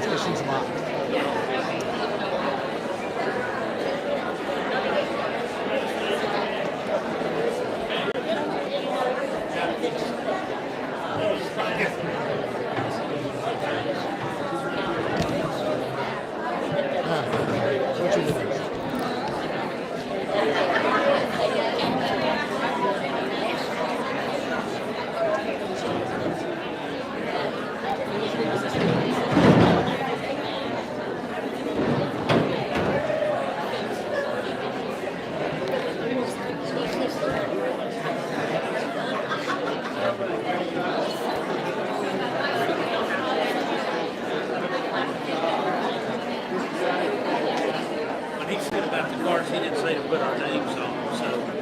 chance because she's alive. What you doing? When he said about the cards, he didn't say to put our names on them, so.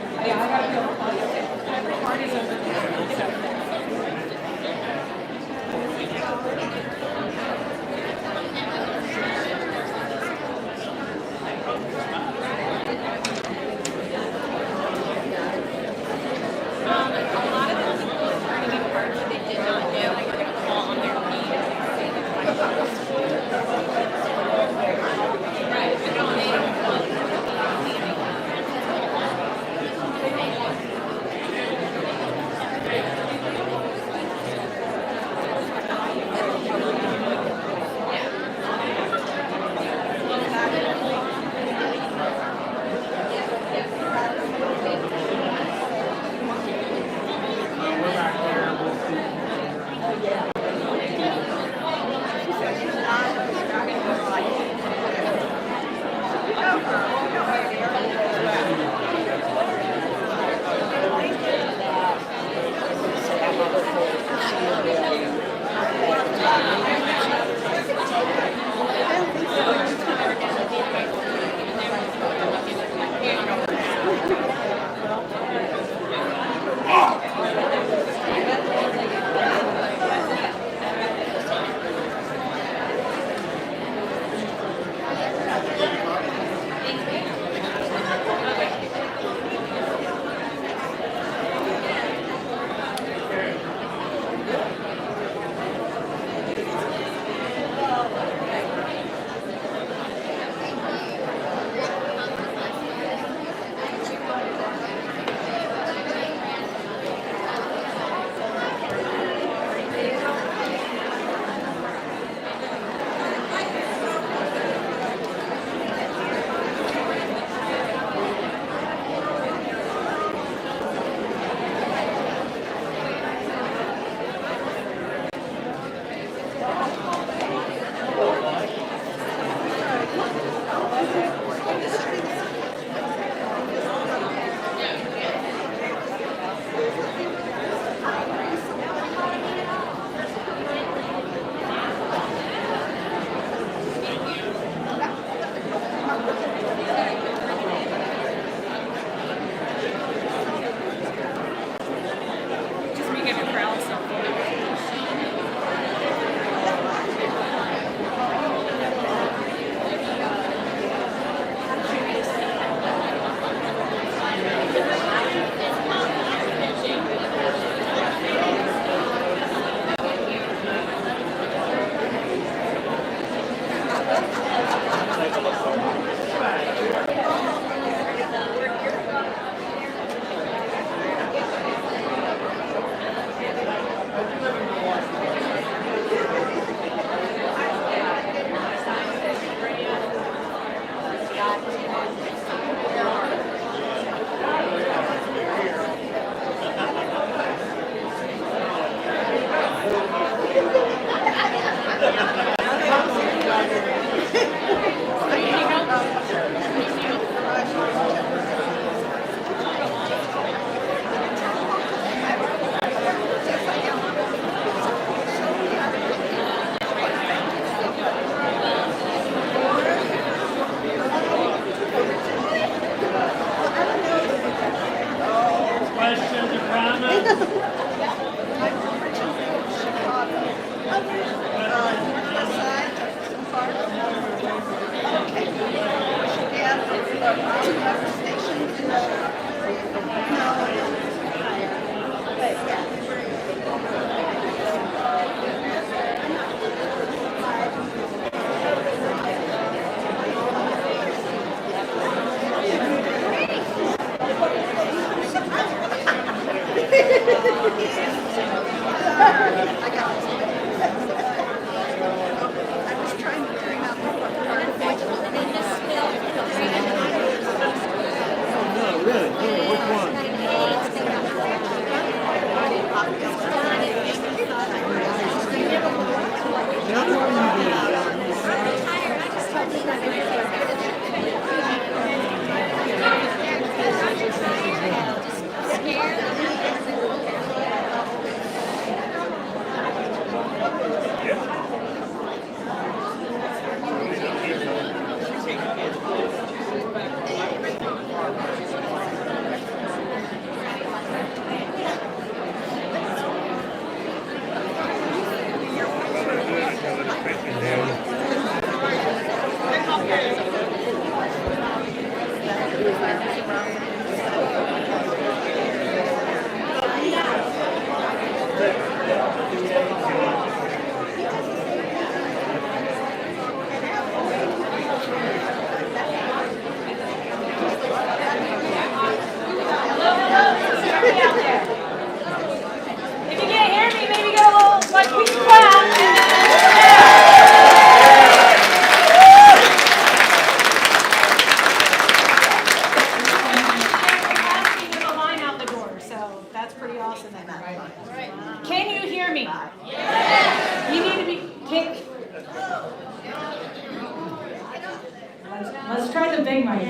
Let's try the big mic.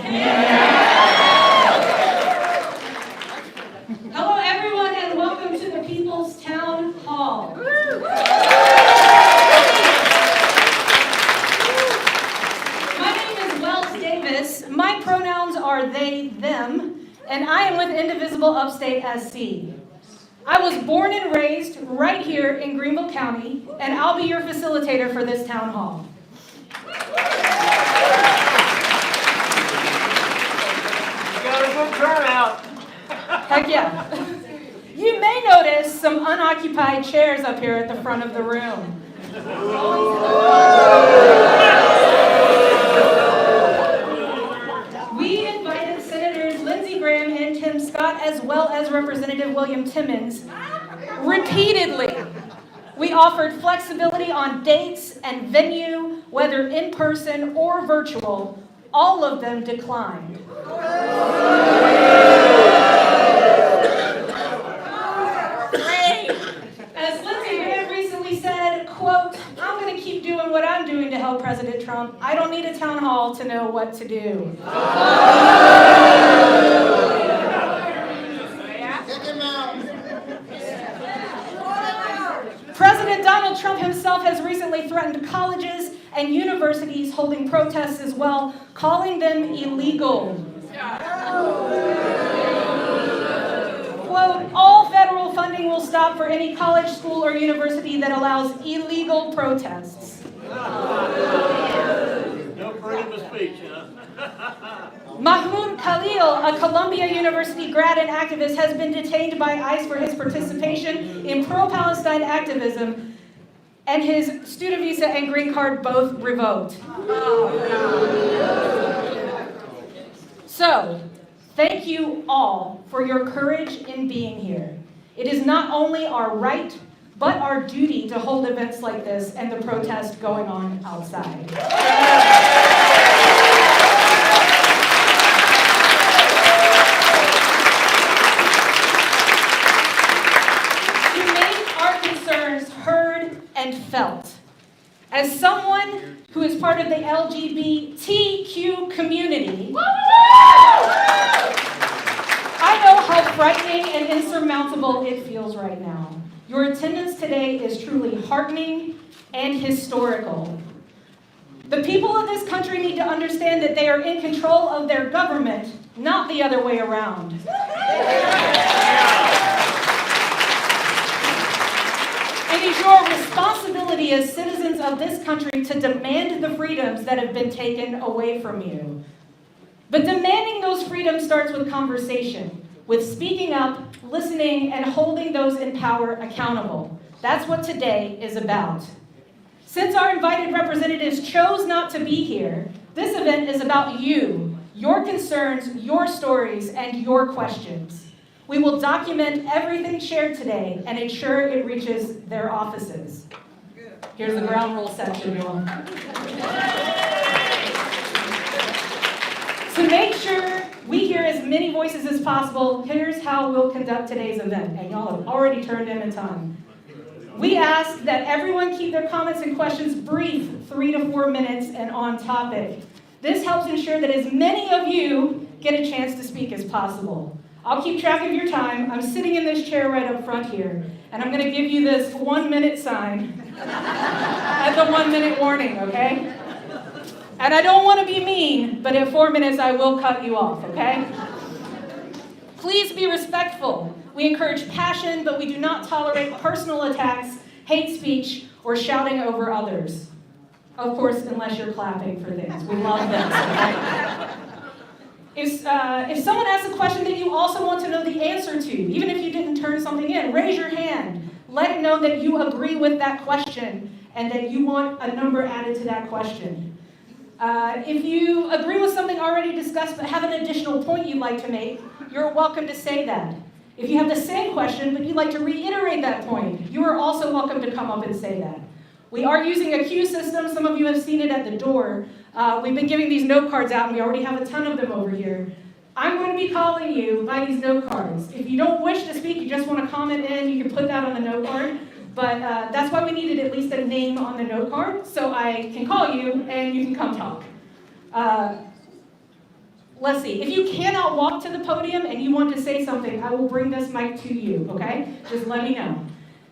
Hello, everyone, and welcome to the People's Town Hall. My name is Wells Davis. My pronouns are they, them, and I am with Indivisible Upstate SC. I was born and raised right here in Greenville County, and I'll be your facilitator for this town hall. Turnout. Heck yeah. You may notice some unoccupied chairs up here at the front of the room. We invited Senators Lindsey and Tim Scott, as well as Representative William Timmons, repeatedly. We offered flexibility on dates and venue, whether in person or virtual. All of them declined. As Lindsey recently said, quote, "I'm going to keep doing what I'm doing to help President Trump. I don't need a town hall to know what to do." President Donald Trump himself has recently threatened colleges and universities holding protests as well, calling them illegal. Quote, "All federal funding will stop for any college, school, or university that allows illegal protests." No freedom of speech, huh? Mahmoud Khalil, a Columbia University grad and activist, has been detained by ICE for his participation in pro-Palestine activism, and his student visa and green card both revoked. So, thank you all for your courage in being here. It is not only our right, but our duty to hold events like this and the protest going on outside. To make our concerns heard and felt. As someone who is part of the LGBTQ community, I know how frightening and insurmountable it feels right now. Your attendance today is truly heartening and historical. The people of this country need to understand that they are in control of their government, not the other way around. It is your responsibility as citizens of this country to demand the freedoms that have been taken away from you. But demanding those freedoms starts with conversation, with speaking up, listening, and holding those in power accountable. That's what today is about. Since our invited representatives chose not to be here, this event is about you, your concerns, your stories, and your questions. We will document everything shared today and ensure it reaches their offices. Here's the ground rule section, y'all. To make sure we hear as many voices as possible, here's how we'll conduct today's event, and y'all have already turned in a time. We ask that everyone keep their comments and questions brief, 3 to 4 minutes, and on topic. This helps ensure that as many of you get a chance to speak as possible. I'll keep track of your time. I'm sitting in this chair right up front here, and I'm going to give you this 1-minute sign as a 1-minute warning, okay? And I don't want to be mean, but at 4 minutes I will cut you off, okay? Please be respectful. We encourage passion, but we do not tolerate personal attacks, hate speech, or shouting over others. Of course, unless you're clapping for things. We love this, okay? If someone asks a question that you also want to know the answer to, even if you didn't turn something in, raise your hand. Let it know that you agree with that question and that you want a number added to that question. If you agree with something already discussed but have an additional point you'd like to make, you're welcome to say that. If you have the same question but you'd like to reiterate that point, you are also welcome to come up and say that. We are using a Hughes system. Some of you have seen it at the door. We've been giving these note cards out, and we already have a ton of them over here. I'm going to be calling you by these note cards. If you don't wish to speak, you just want to comment in, you can put that on the note card. But that's why we needed at least a name on the note card, so I can call you and you can come talk. Let's see. If you cannot walk to the podium and you want to say something, I will bring this mic to you, okay? Just let me know.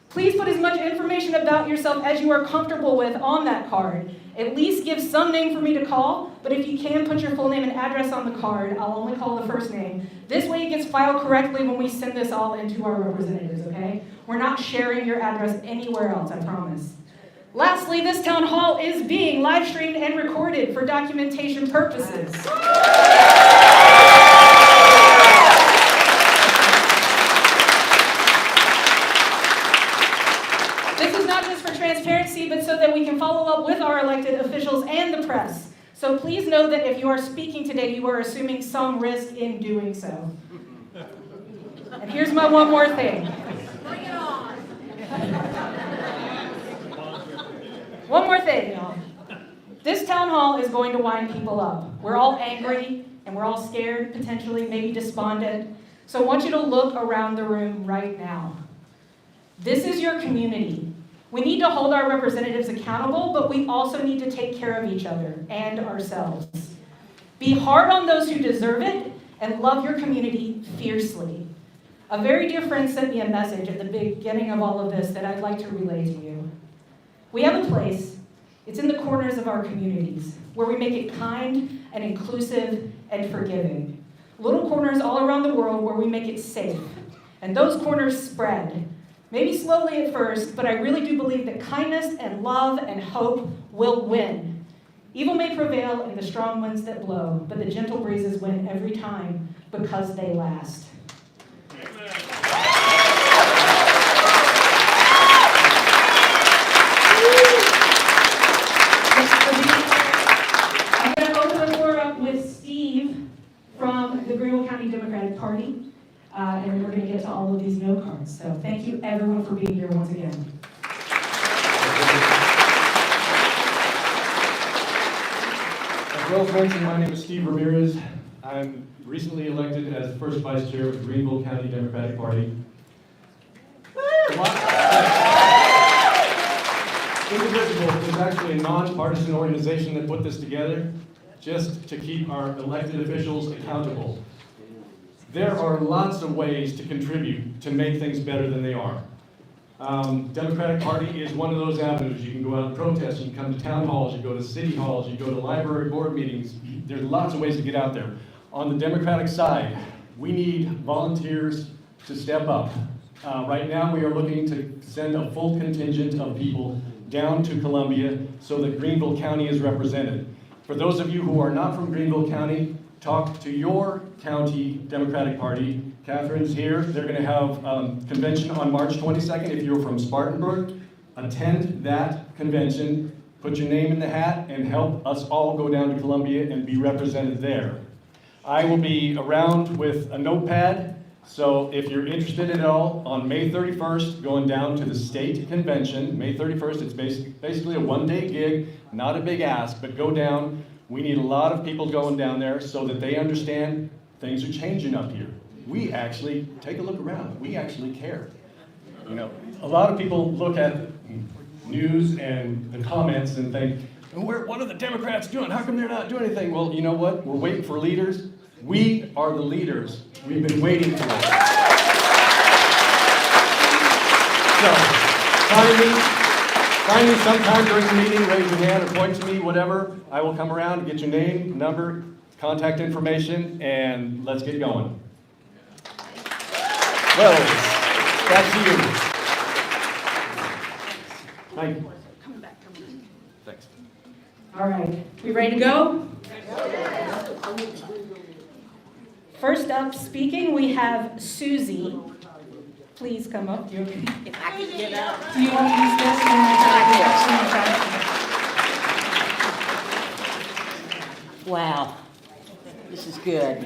Please put as much information about yourself as you are comfortable with on that card. At least give some name for me to call, but if you can, put your full name and address on the card. I'll only call the first name. This way it gets filed correctly when we send this all into our representatives, okay? We're not sharing your address anywhere else, I promise. Lastly, this town hall is being live streamed and recorded for documentation purposes. This is not just for transparency, but so that we can follow up with our elected officials and the press. So please know that if you are speaking today, you are assuming some risk in doing so. And here's my one more thing. Bring it on. One more thing, y'all. This town hall is going to wind people up. We're all angry, and we're all scared, potentially, maybe despondent. So I want you to look around the room right now. This is your community. We need to hold our representatives accountable, but we also need to take care of each other and ourselves. Be hard on those who deserve it, and love your community fiercely. A very dear friend sent me a message at the beginning of all of this that I'd like to relay to you. We have a place, it's in the corners of our communities, where we make it kind and inclusive and forgiving. Little corners all around the world where we make it safe. And those corners spread. Maybe slowly at first, but I really do believe that kindness and love and hope will win. Evil may prevail in the strong winds that blow, but the gentle breezes win every time because they last. I'm going to open the floor up with Steve from the Greenville County Democratic Party. And we're going to get to all of these note cards. So thank you, everyone, for being here once again. As well as mentioned, my name is Steve Ramirez. I'm recently elected as the first vice chair of the Greenville County Democratic Party. Indivisible is actually a nonpartisan organization that put this together just to keep our elected officials accountable. There are lots of ways to contribute to make things better than they are. Democratic Party is one of those avenues. You can go out and protest, you can come to town halls, you go to city halls, you go to library board meetings. There's lots of ways to get out there. On the Democratic side, we need volunteers to step up. Right now we are looking to send a full contingent of people down to Columbia so that Greenville County is represented. For those of you who are not from Greenville County, talk to your county Democratic Party. Catherine's here. They're going to have convention on March 22nd. If you're from Spartanburg, attend that convention, put your name in the hat, and help us all go down to Columbia and be represented there. I will be around with a notepad, So if you're interested at all, on May 31st, going down to the state convention, May 31st, it's basically a one-day gig, not a big ask, but go down. We need a lot of people going down there so that they understand things are changing up here. We actually, take a look around, we actually care. You know, a lot of people look at news and the comments and think, what are the Democrats doing? How come they're not doing anything? Well, you know what? We're waiting for leaders. We are the leaders. We've been waiting for it. So, find me sometime during the meeting, raise your hand or point to me, whatever. I will come around and get your name, number, contact information, and let's get going. Well, back to you. Thank you. Thanks. All right, we ready to go? First up speaking, we have Susie. Please come up. If I could get up. Do you want to use this? Wow, this is good.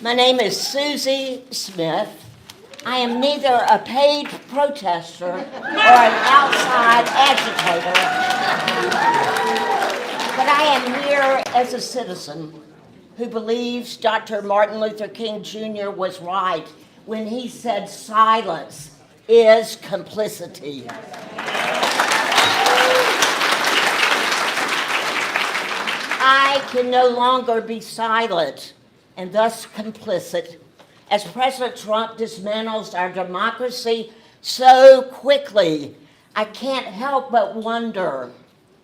My name is Susie Smith. I am neither a paid protester or an outside agitator, but I am here as a citizen who believes Dr. Martin Luther King Jr. was right when he said silence is complicity. I can no longer be silent and thus complicit as President Trump dismantles our democracy so quickly. I can't help but wonder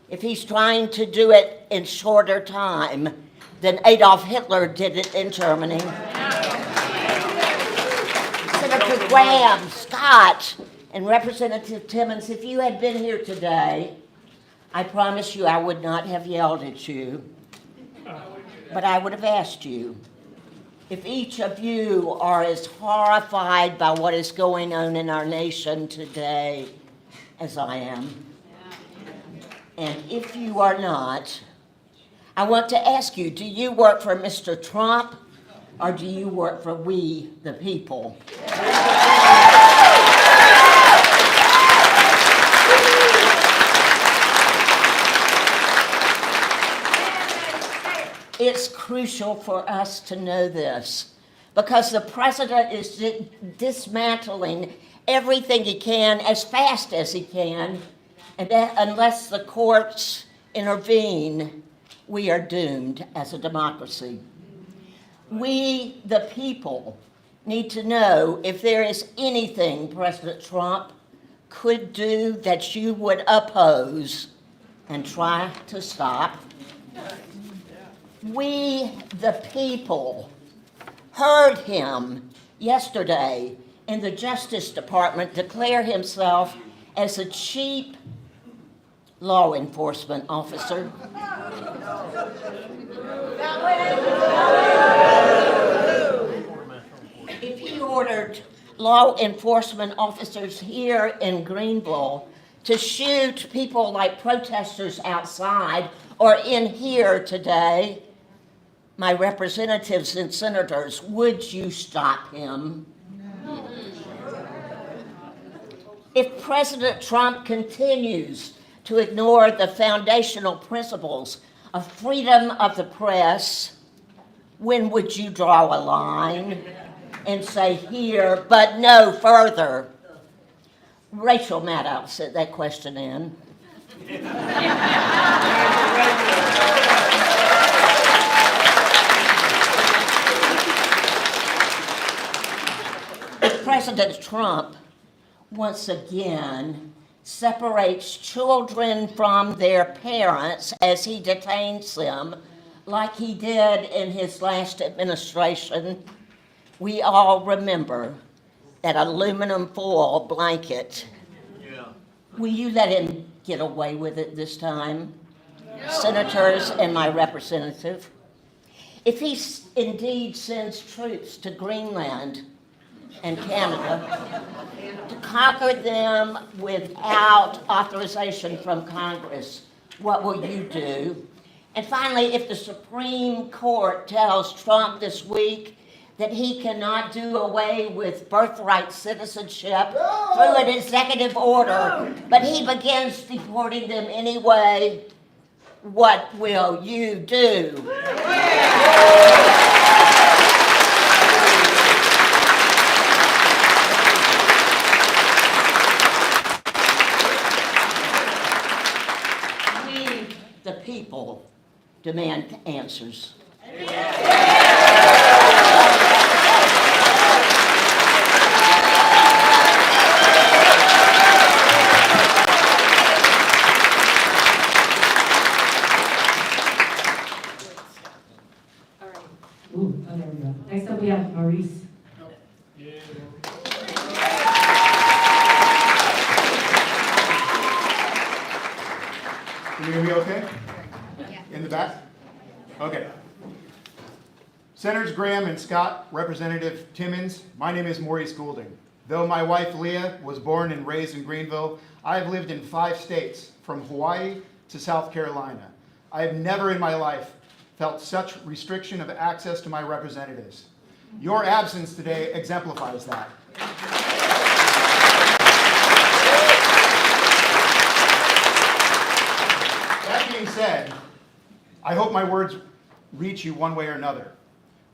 if he's trying to do it in shorter time than Adolf Hitler did it in Germany. Senator Graham, Scott, and Representative Timmons, if you had been here today, I promise you I would not have yelled at you, but I would have asked you if each of you are as horrified by what is going on in our nation today as I am. And if you are not, I want to ask you, do you work for Mr. Trump or do you work for we, the people? It's crucial for us to know this because the president is dismantling everything he can as fast as he can, and that unless the courts intervene, we are doomed as a democracy. We, the people, need to know if there is anything President Trump could do that you would oppose and try to stop. We, the people, heard him yesterday in the Justice Department declare himself as a cheap law enforcement officer. If he ordered law enforcement officers here in Greenville to shoot people like protesters outside or in here today, my representatives and senators, would you stop him? If President Trump continues to ignore the foundational principles of freedom of the press, when would you draw a line and say here, but no further? Rachel Maddow sent that question in. President Trump once again separates children from their parents as he detains them, like he did in his last administration. We all remember that aluminum foil blanket. Yeah. Will you let him get away with it this time? No. Senators and my representative. If he indeed sends troops to Greenland and Canada to conquer them without authorization from Congress, what will you do? And finally, if the Supreme Court tells Trump this week that he cannot do away with birthright citizenship through an executive order, but he begins deporting them anyway. What will you do? We, the people, demand answers. Ooh, oh, there we go. Next up, we have Maurice. Can you hear me okay? In the back? Okay. Senators Graham and Scott, Representative Timmons, my name is Maurice Goulding. Though my wife Leah was born and raised in Greenville, I have lived in 5 states, from Hawaii to South Carolina. I have never in my life felt such restriction of access to my representatives. Your absence today exemplifies that. That being said, I hope my words reach you one way or another.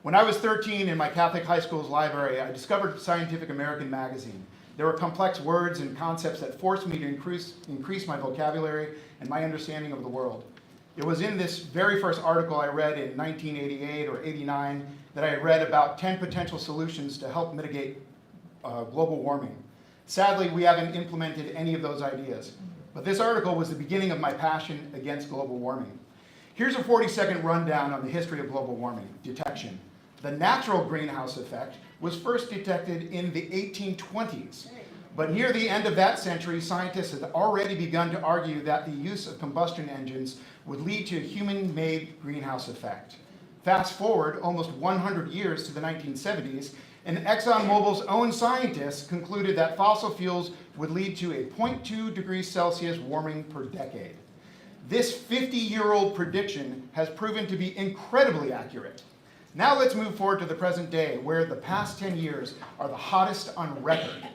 When I was 13 in my Catholic high school's library, I discovered Scientific American magazine. There were complex words and concepts that forced me to increase my vocabulary and my understanding of the world. It was in this very first article I read in 1988 or 89 that I read about 10 potential solutions to help mitigate global warming. Sadly, we haven't implemented any of those ideas. But this article was the beginning of my passion against global warming. Here's a 40-second rundown on the history of global warming detection. The natural greenhouse effect was first detected in the 1820s. But near the end of that century, scientists had already begun to argue that the use of combustion engines would lead to a human-made greenhouse effect. Fast forward almost 100 years to the 1970s, and ExxonMobil's own scientists concluded that fossil fuels would lead to a 0.2 degrees Celsius warming per decade. This 50-year-old prediction has proven to be incredibly accurate. Now let's move forward to the present day, where the past 10 years are the hottest on record,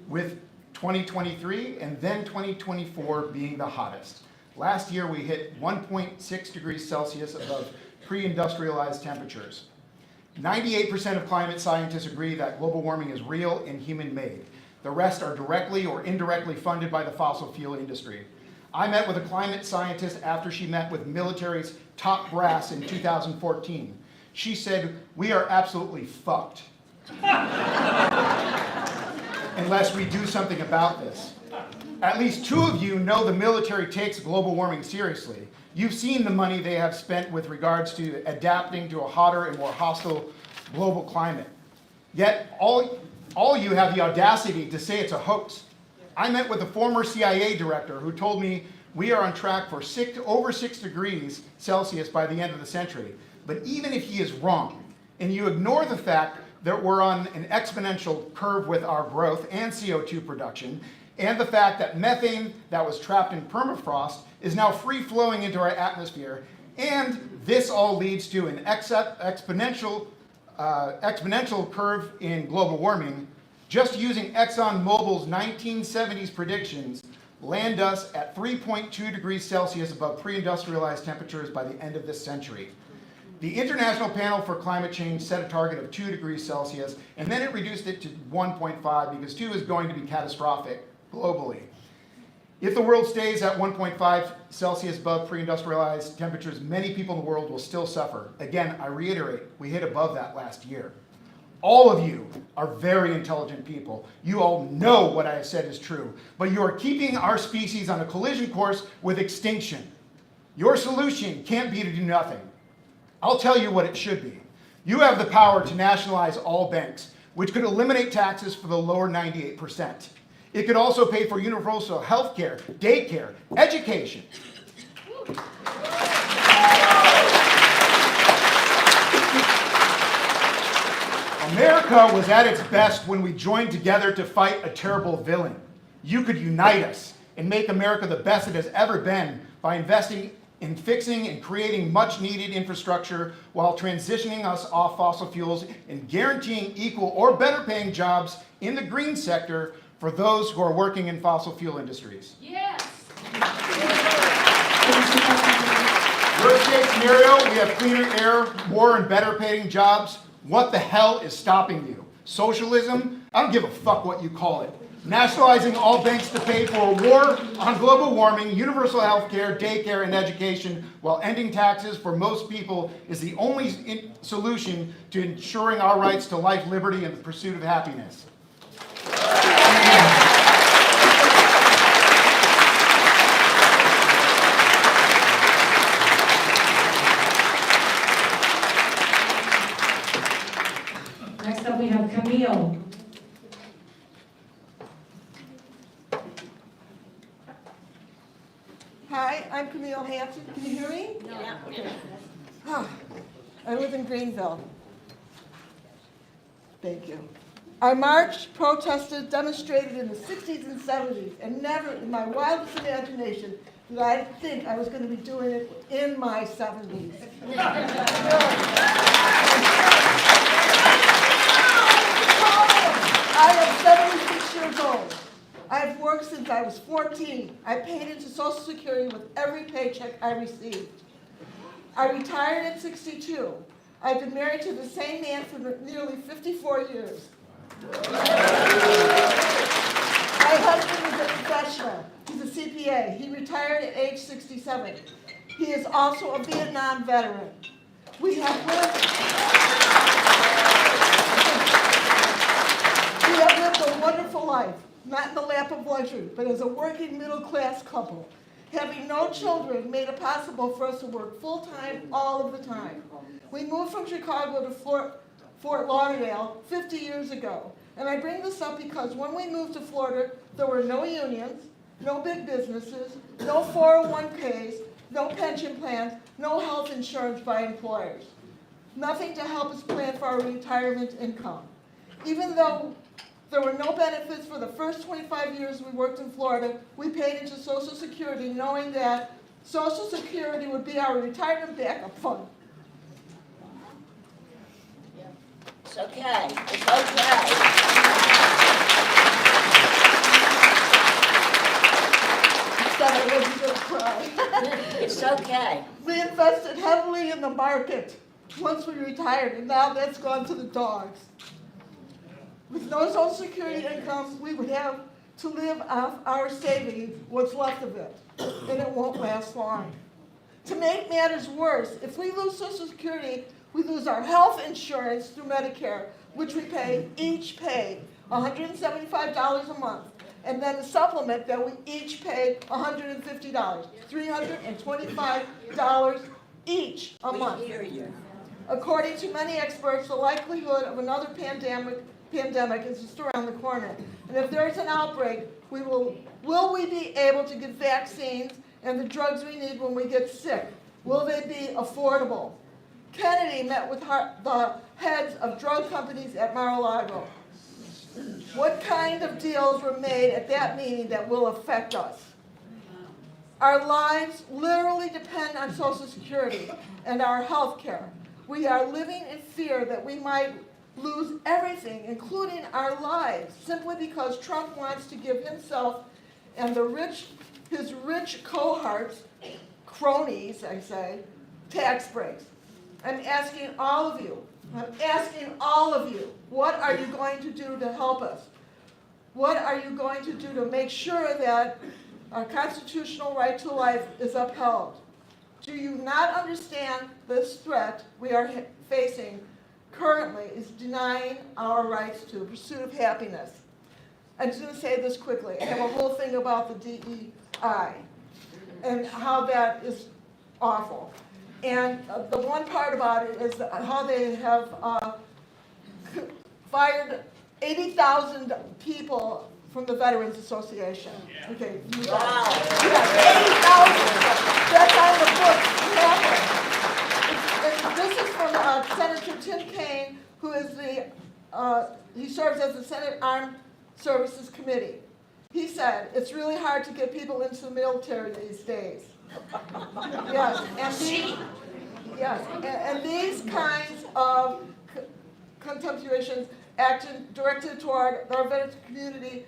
with 2023 and then 2024 being the hottest. Last year we hit 1.6 degrees Celsius above pre-industrialized temperatures. 98% of climate scientists agree that global warming is real and human-made. The rest are directly or indirectly funded by the fossil fuel industry. I met with a climate scientist after she met with military's top brass in 2014. She said, "We are absolutely fucked unless we do something about this." At least 2 of you know the military takes global warming seriously. You've seen the money they have spent with regards to adapting to a hotter and more hostile global climate. Yet all you have the audacity to say it's a hoax. I met with a former CIA director who told me we are on track for over 6 degrees Celsius by the end of the century. But even if he is wrong, and you ignore the fact that we're on an exponential curve with our growth and CO2 production, and the fact that methane that was trapped in permafrost is now free-flowing into our atmosphere, and this all leads to an exponential curve in global warming, just using ExxonMobil's 1970s predictions land us at 3.2 degrees Celsius above pre-industrialized temperatures by the end of this century. The International Panel for Climate Change set a target of 2 degrees Celsius, and then it reduced it to 1.5 because 2 is going to be catastrophic globally. If the world stays at 1.5 Celsius above pre-industrialized temperatures, many people in the world will still suffer. Again, I reiterate, we hit above that last year. All of you are very intelligent people. You all know what I have said is true, but you are keeping our species on a collision course with extinction. Your solution can't be to do nothing. I'll tell you what it should be. You have the power to nationalize all banks, which could eliminate taxes for the lower 98%. It could also pay for universal health care, daycare, education. America was at its best when we joined together to fight a terrible villain. You could unite us and make America the best it has ever been by investing in fixing and creating much needed infrastructure while transitioning us off fossil fuels and guaranteeing equal or better paying jobs in the green sector for those who are working in fossil fuel industries. Yes. Worst case scenario, we have cleaner air, more and better paying jobs. What the hell is stopping you? Socialism? I don't give a fuck what you call it. Nationalizing all banks to pay for a war on global warming, universal health care, daycare, and education, while ending taxes for most people is the only solution to ensuring our rights to life, liberty, and the pursuit of happiness. Next up, we have Camille. Hi, I'm Camille Hanson. Can you hear me? Yeah. Okay. I live in Greenville. Thank you. I marched, protested, demonstrated in the 60s and 70s, and never in my wildest imagination did I think I was going to be doing it in my 70s. I am 76 years old. I have worked since I was 14. I paid into Social Security with every paycheck I received. I retired at 62. I've been married to the same man for nearly 54 years. My husband is a professional. He's a CPA. He retired at age 67. He is also a Vietnam veteran. We have lived a wonderful life. Not in the lap of luxury, but as a working middle-class couple. Having no children made it possible for us to work full-time all of the time. We moved from Chicago to Fort Lauderdale 50 years ago. And I bring this up because when we moved to Florida, there were no unions, no big businesses, no 401ks, no pension plans, no health insurance by employers. Nothing to help us plan for our retirement income. Even though there were no benefits for the first 25 years we worked in Florida, we paid into Social Security knowing that Social Security would be our retirement backup fund. It's okay. It's okay. Said I wasn't going to cry. It's okay. We invested heavily in the market once we retired, and now that's gone to the dogs. With no Social Security income, we would have to live off our savings, what's left of it, and it won't last long. To make matters worse, if we lose Social Security, we lose our health insurance through Medicare, which we each pay $175 a month, and then a supplement that we each pay $150, $325 each a month. We hear you. According to many experts, the likelihood of another pandemic is just around the corner. And if there's an outbreak, will we be able to get vaccines and the drugs we need when we get sick? Will they be affordable? Kennedy met with the heads of drug companies at Mar-a-Lago. What kind of deals were made at that meeting that will affect us? Our lives literally depend on Social Security and our health care. We are living in fear that we might lose everything, including our lives, simply because Trump wants to give himself and his rich cohorts, cronies, I say, tax breaks. I'm asking all of you, what are you going to do to help us? What are you going to do to make sure that our constitutional right to life is upheld? Do you not understand this threat we are facing currently is denying our rights to the pursuit of happiness? I'm just going to say this quickly. I have a whole thing about the DEI and how that is awful. And the one part about it is how they have fired 80,000 people from the Veterans Association. Okay. Wow. Yeah, 80,000. That's on the books. This is from Senator Tim Kaine, who is he serves as the Senate Armed Services Committee. He said, it's really hard to get people into the military these days. Yes, and these kinds of contemptuations directed toward our veterans community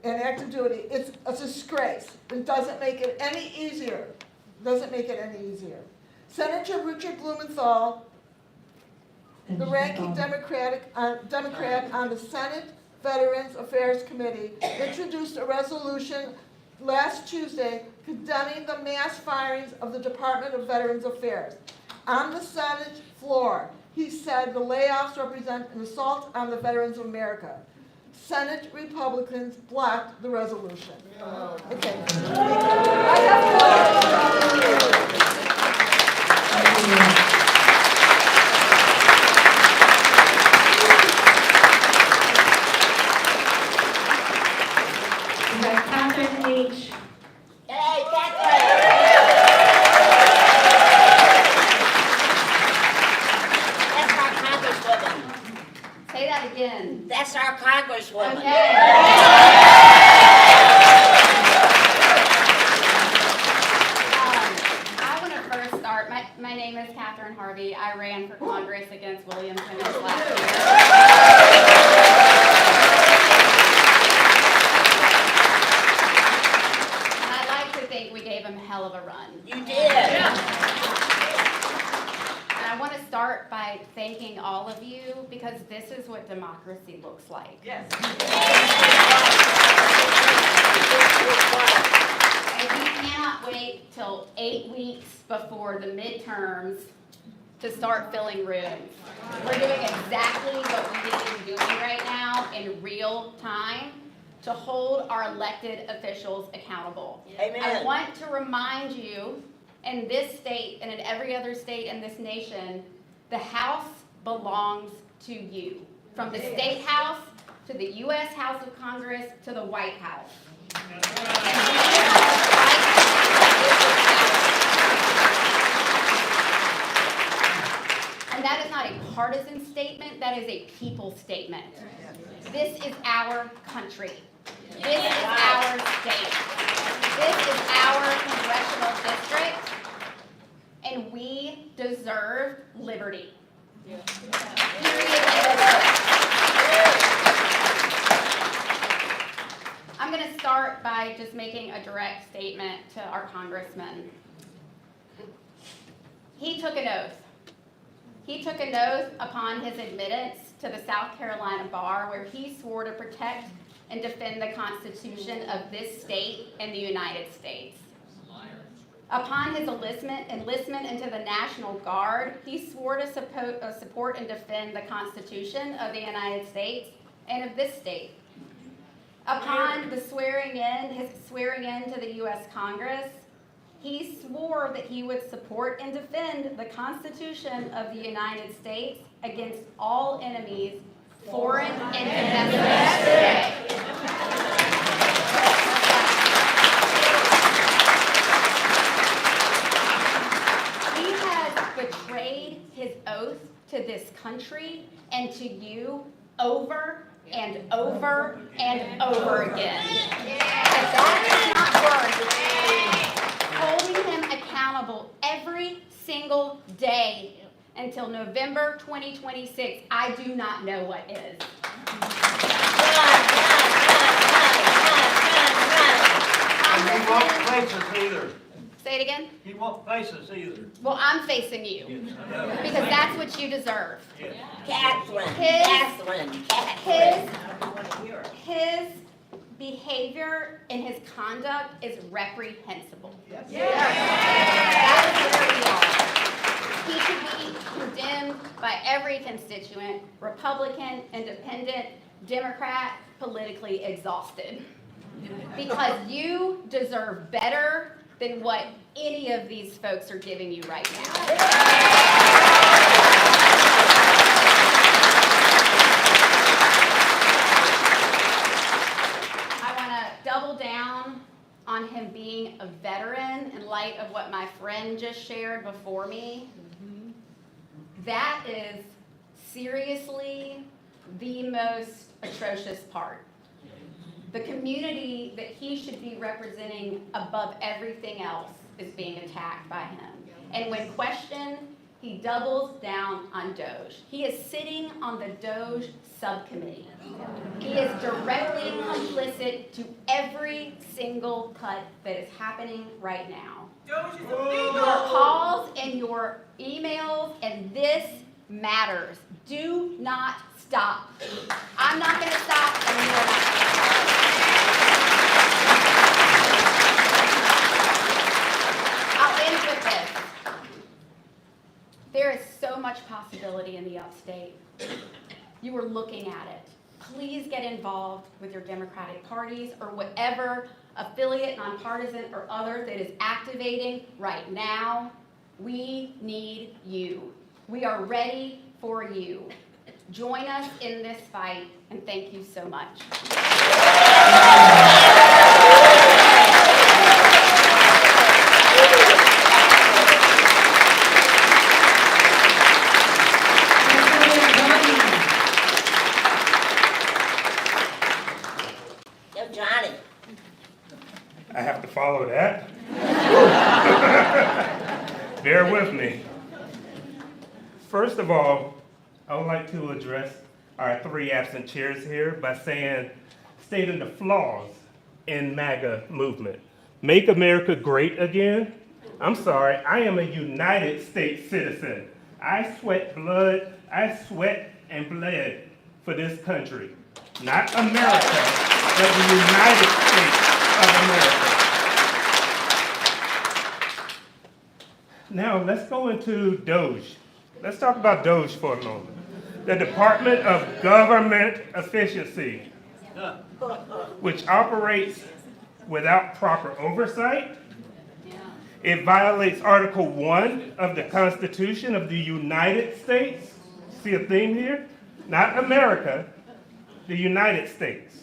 and active duty, it's a disgrace. It doesn't make it any easier. Senator Richard Blumenthal, the ranking Democrat on the Senate Veterans Affairs Committee, introduced a resolution last Tuesday condemning the mass firings of the Department of Veterans Affairs. On the Senate floor, he said the layoffs represent an assault on the veterans of America. Senate Republicans blocked the resolution. Okay. I have Catherine H. Hey, Catherine! That's our congresswoman. Say that again. That's our congresswoman. Okay. I want to first start. My name is Catherine Harvey. I ran for Congress against William Timmons last year. We gave him a hell of a run. You did. And I want to start by thanking all of you because this is what democracy looks like. Yes. And we cannot wait till 8 weeks before the midterms to start filling rooms. We're doing exactly what we need to be doing right now in real time to hold our elected officials accountable. Amen. I want to remind you, in this state and in every other state in this nation, the House belongs to you. From the State House to the U.S. House of Congress to the White House. And that is not a partisan statement, that is a people statement. This is our country. This is our state. This is our congressional district, and we deserve liberty. I'm going to start by just making a direct statement to our congressman. He took an oath. He took an oath upon his admittance to the South Carolina bar where he swore to protect and defend the Constitution of this state and the United States. Upon his enlistment into the National Guard, he swore to support and defend the Constitution of the United States and of this state. Upon the his swearing in to the U.S. Congress, he swore that he would support and defend the Constitution of the United States against all enemies, foreign and domestic. He has betrayed his oath to this country and to you over and over and over again. If that is not worth holding him accountable every single day until November 2026, I do not know what is. He won't face us either. Say it again? He won't face us either. Well, I'm facing you. Because that's what you deserve. Catherine. His behavior and his conduct is reprehensible. That is where we are. He should be condemned by every constituent, Republican, Independent, Democrat, politically exhausted. Because you deserve better than what any of these folks are giving you right now. I want to double down on him being a veteran in light of what my friend just shared before me. That is seriously the most atrocious part. The community that he should be representing above everything else is being attacked by him. And when questioned, he doubles down on Doge. He is sitting on the Doge subcommittee. He is directly complicit to every single cut that is happening right now. Doge is Your calls and your emails, and this matters. Do not stop. I'm not going to stop, and you are not going to stop. I'll end with this. There is so much possibility in the upstate. You are looking at it. Please get involved with your Democratic parties or whatever affiliate, nonpartisan, or other that is activating right now. We need you. We are ready for you. Join us in this fight, and thank you so much. Yo, Johnny. I have to follow that. Bear with me. First of all, I would like to address our three absent chairs here by stating the flaws in MAGA movement. Make America Great Again? I'm sorry, I am a United States citizen. I sweat and bled for this country. Not America, but the United States of America. Now, let's go into Doge. Let's talk about Doge for a moment. The Department of Government Efficiency, which operates without proper oversight. It violates Article 1 of the Constitution of the United States. See a theme here? Not America, the United States.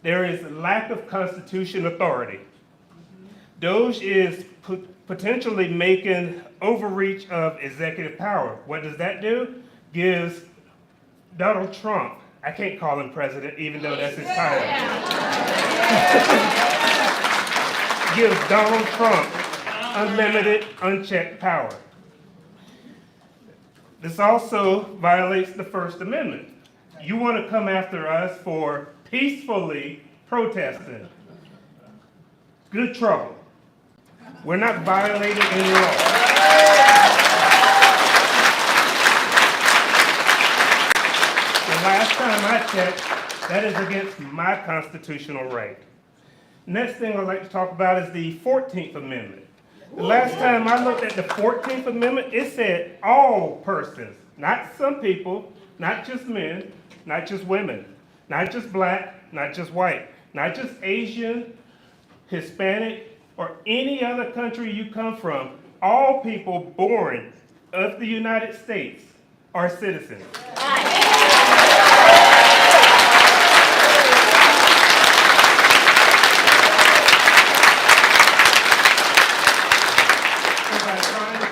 There is a lack of constitutional authority. Doge is potentially making overreach of executive power. What does that do? Gives Donald Trump, I can't call him president even though that's his title. Gives Donald Trump unlimited, unchecked power. This also violates the First Amendment. You want to come after us for peacefully protesting. Good trouble. We're not violating any law. The last time I checked, that is against my constitutional right. Next thing I'd like to talk about is the 14th Amendment. The last time I looked at the 14th Amendment, it said all persons, not some people, not just men, not just women, not just black, not just white, not just Asian, Hispanic, or any other country you come from. All people born of the United States are citizens.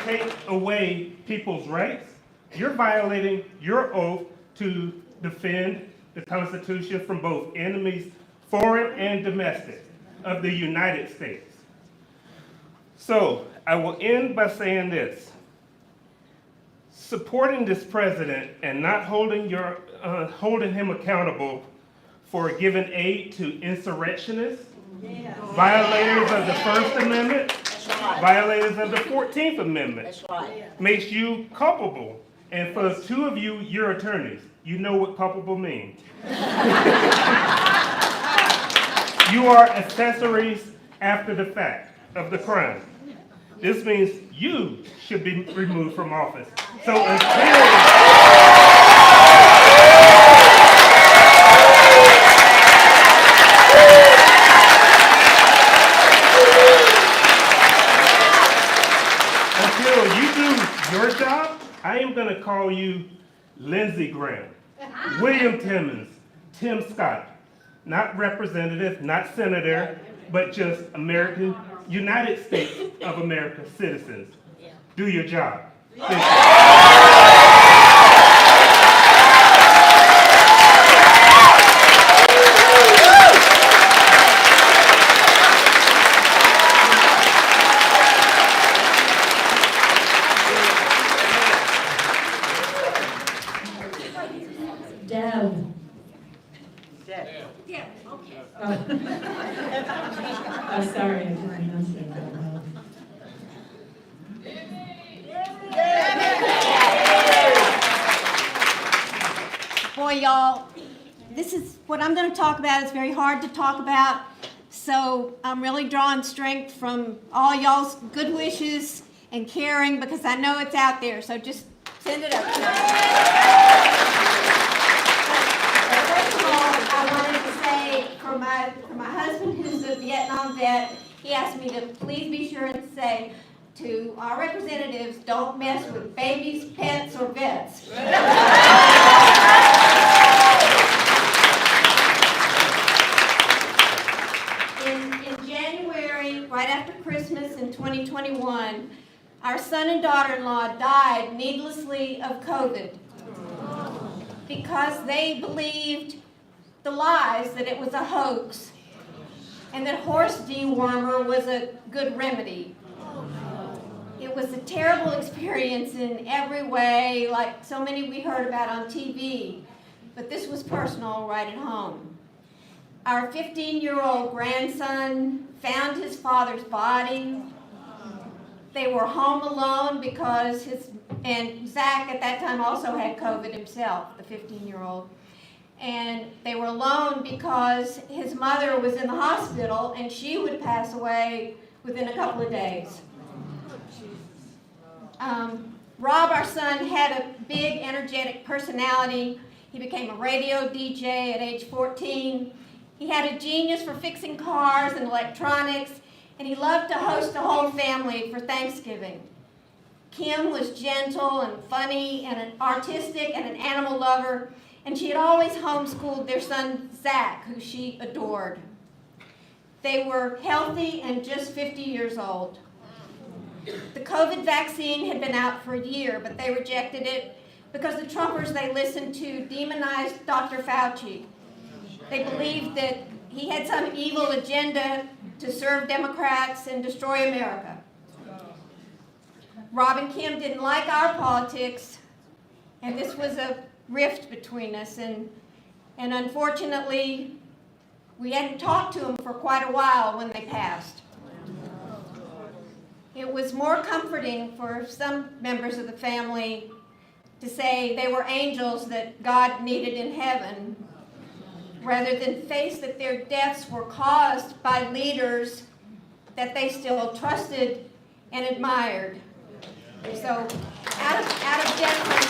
Take away people's rights, you're violating your oath to defend the Constitution from both enemies, foreign and domestic, of the United States. So I will end by saying this. Supporting this president and not holding him accountable for giving aid to insurrectionists, violators of the First Amendment, violators of the 14th Amendment. That's right. Makes you culpable. And for the two of you, you're attorneys. You know what culpable means. You are accessories after the fact of the crime. This means you should be removed from office. So until you do your job, I am going to call you Lindsey Graham, William Timmons, Tim Scott, not representative, not senator, but just American, United States of America citizens. Do your job. Thank you. Oh, sorry, I didn't announce that out loud. Boy, y'all, this is what I'm going to talk about. It's very hard to talk about, so I'm really drawing strength from all y'all's good wishes and caring because I know it's out there, so just send it up to me. First of all, I wanted to say for my husband who's a Vietnam vet, he asked me to please be sure and say to our representatives, don't mess with babies, pets, or vets. In January, right after Christmas in 2021, our son and daughter-in-law died needlessly of COVID because they believed the lies that it was a hoax and that horse dewormer was a good remedy. It was a terrible experience in every way, like so many we heard about on TV, but this was personal right at home. Our 15-year-old grandson found his father's body. They were home alone because and Zach at that time also had COVID himself, the 15-year-old. And they were alone because his mother was in the hospital and she would pass away within a couple of days. Rob, our son, had a big, energetic personality. He became a radio DJ at age 14. He had a genius for fixing cars and electronics, and he loved to host a whole family for Thanksgiving. Kim was gentle and funny and artistic and an animal lover, and she had always homeschooled their son, Zach, who she adored. They were healthy and just 50 years old. The COVID vaccine had been out for a year, but they rejected it because the Trumpers they listened to demonized Dr. Fauci. They believed that he had some evil agenda to serve Democrats and destroy America. Rob and Kim didn't like our politics, and this was a rift between us, and unfortunately, we hadn't talked to them for quite a while when they passed. It was more comforting for some members of the family to say they were angels that God needed in heaven, rather than face that their deaths were caused by leaders that they still trusted and admired. So, out of deference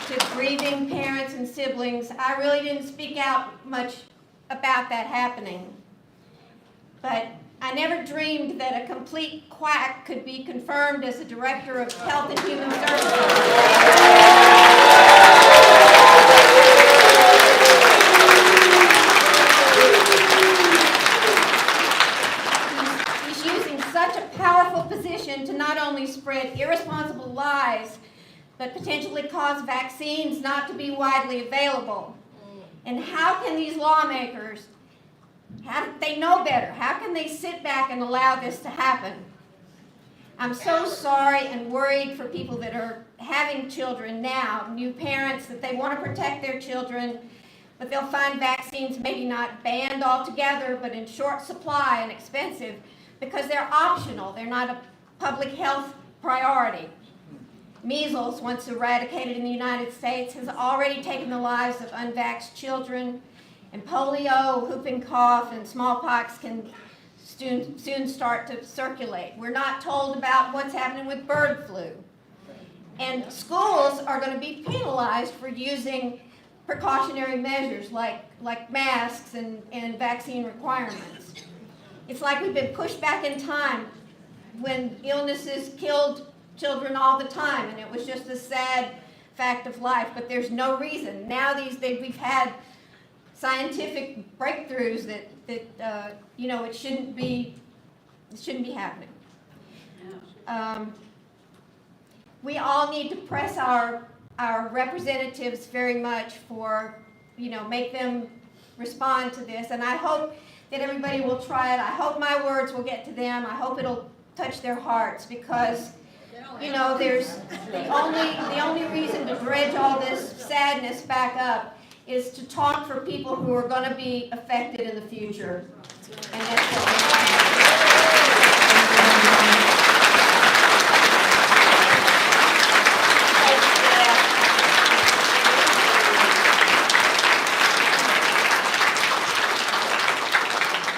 to grieving parents and siblings, I really didn't speak out much about that happening. But I never dreamed that a complete quack could be confirmed as the Director of Health and Human Services. He's using such a powerful position to not only spread irresponsible lies, but potentially cause vaccines not to be widely available. And how can these lawmakers, they know better, how can they sit back and allow this to happen? I'm so sorry and worried for people that are having children now, new parents, that they want to protect their children, but they'll find vaccines maybe not banned altogether, but in short supply and expensive because they're optional. They're not a public health priority. Measles, once eradicated in the United States, has already taken the lives of unvaxxed children, and polio, whooping cough, and smallpox can soon start to circulate. We're not told about what's happening with bird flu. And schools are going to be penalized for using precautionary measures like masks and vaccine requirements. It's like we've been pushed back in time when illnesses killed children all the time, and it was just a sad fact of life, but there's no reason. Now we've had scientific breakthroughs that it shouldn't be happening. We all need to press our representatives very much for, make them respond to this, and I hope that everybody will try it. I hope my words will get to them. I hope it'll touch their hearts, because there's the only reason to dredge all this sadness back up is to talk for people who are going to be affected in the future. And that's what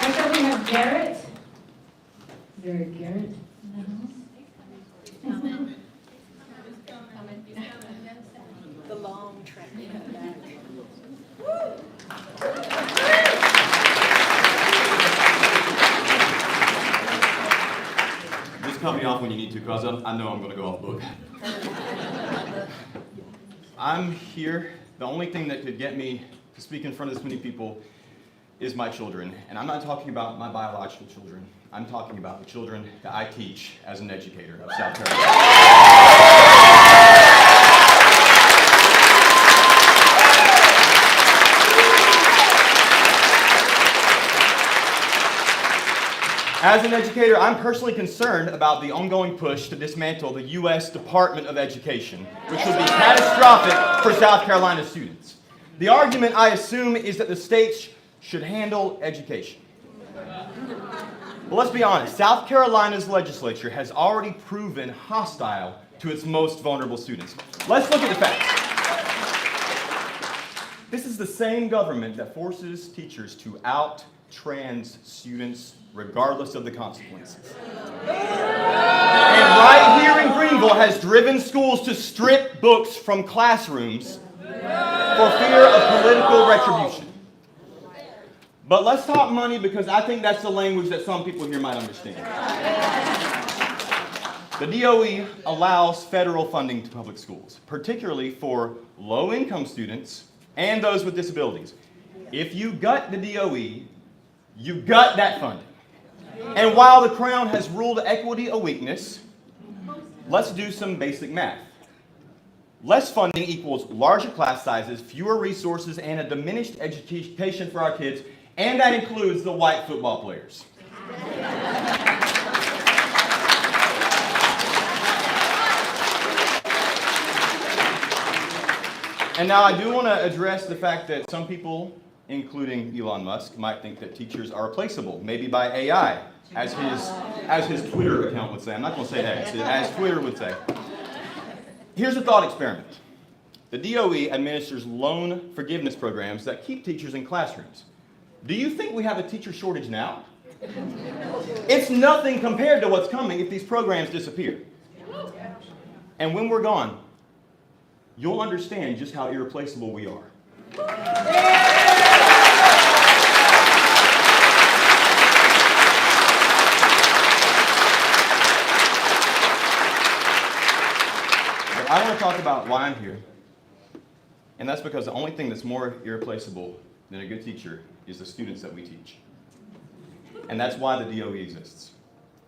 Next up, we have Garrett. Is there a Garrett in the house? the long track. Just cut me off when you need to, because I know I'm going to go off book. I'm here. The only thing that could get me to speak in front of this many people is my children. And I'm not talking about my biological children. I'm talking about the children that I teach as an educator of South Carolina. As an educator, I'm personally concerned about the ongoing push to dismantle the U.S. Department of Education, which would be catastrophic for South Carolina students. The argument, I assume, is that the states should handle education. Well, let's be honest. South Carolina's legislature has already proven hostile to its most vulnerable students. Let's look at the facts. This is the same government that forces teachers to out-trans students regardless of the consequences. And right here in Greenville has driven schools to strip books from classrooms for fear of political retribution. But let's talk money, because I think that's the language that some people here might understand. The DOE allows federal funding to public schools, particularly for low-income students and those with disabilities. If you gut the DOE, you gut that funding. And while the Crown has ruled equity a weakness, let's do some basic math. Less funding equals larger class sizes, fewer resources, and a diminished education for our kids, and that includes the white football players. And now I do want to address the fact that some people, including Elon Musk, might think that teachers are replaceable, maybe by AI, as his Twitter account would say. I'm not going to say X, as Twitter would say. Here's a thought experiment. The DOE administers loan forgiveness programs that keep teachers in classrooms. Do you think we have a teacher shortage now? It's nothing compared to what's coming if these programs disappear. And when we're gone, you'll understand just how irreplaceable we are. I want to talk about why I'm here, and that's because the only thing that's more irreplaceable than a good teacher is the students that we teach. And that's why the DOE exists,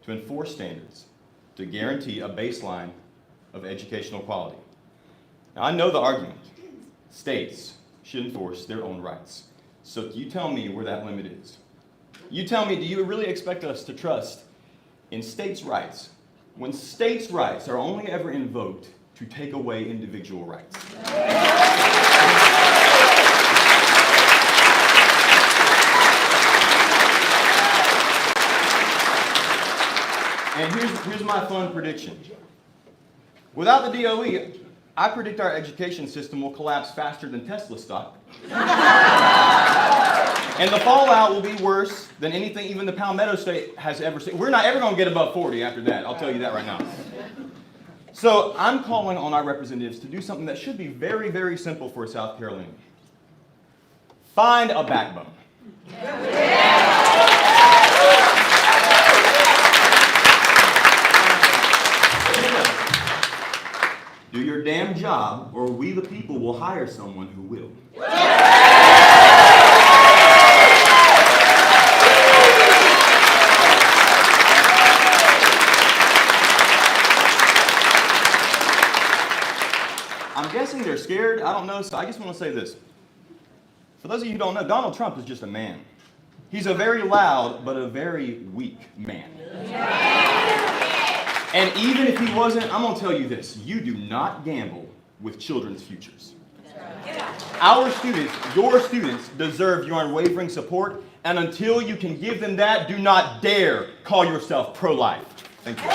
to enforce standards, to guarantee a baseline of educational quality. Now, I know the argument. States should enforce their own rights. So you tell me where that limit is. You tell me, do you really expect us to trust in states' rights when states' rights are only ever invoked to take away individual rights? And here's my fun prediction. Without the DOE, I predict our education system will collapse faster than Tesla stock. And the fallout will be worse than anything even the Palmetto State has ever seen. We're not ever going to get above 40 after that. I'll tell you that right now. So I'm calling on our representatives to do something that should be very, very simple for South Carolina. Find a backbone. Do your damn job, or we the people will hire someone who will. I'm guessing they're scared. I don't know, so I just want to say this. For those of you who don't know, Donald Trump is just a man. He's a very loud, but a very weak man. And even if he wasn't, I'm going to tell you this. You do not gamble with children's futures. Our students, your students, deserve your unwavering support, and until you can give them that, do not dare call yourself pro-life. Thank you.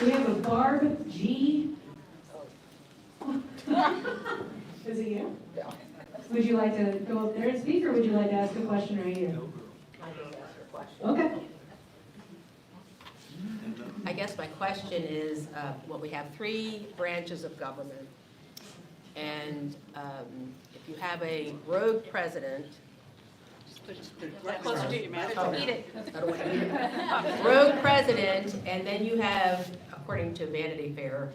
We have a Barb G. Is it you? Yeah. Would you like to go up there and speak, or would you like to ask a question right here? Okay. I guess my question is, well, we have 3 branches of government, and if you have a rogue president, Closer to your mouth. Eat it. rogue president, and then you have, according to Vanity Fair,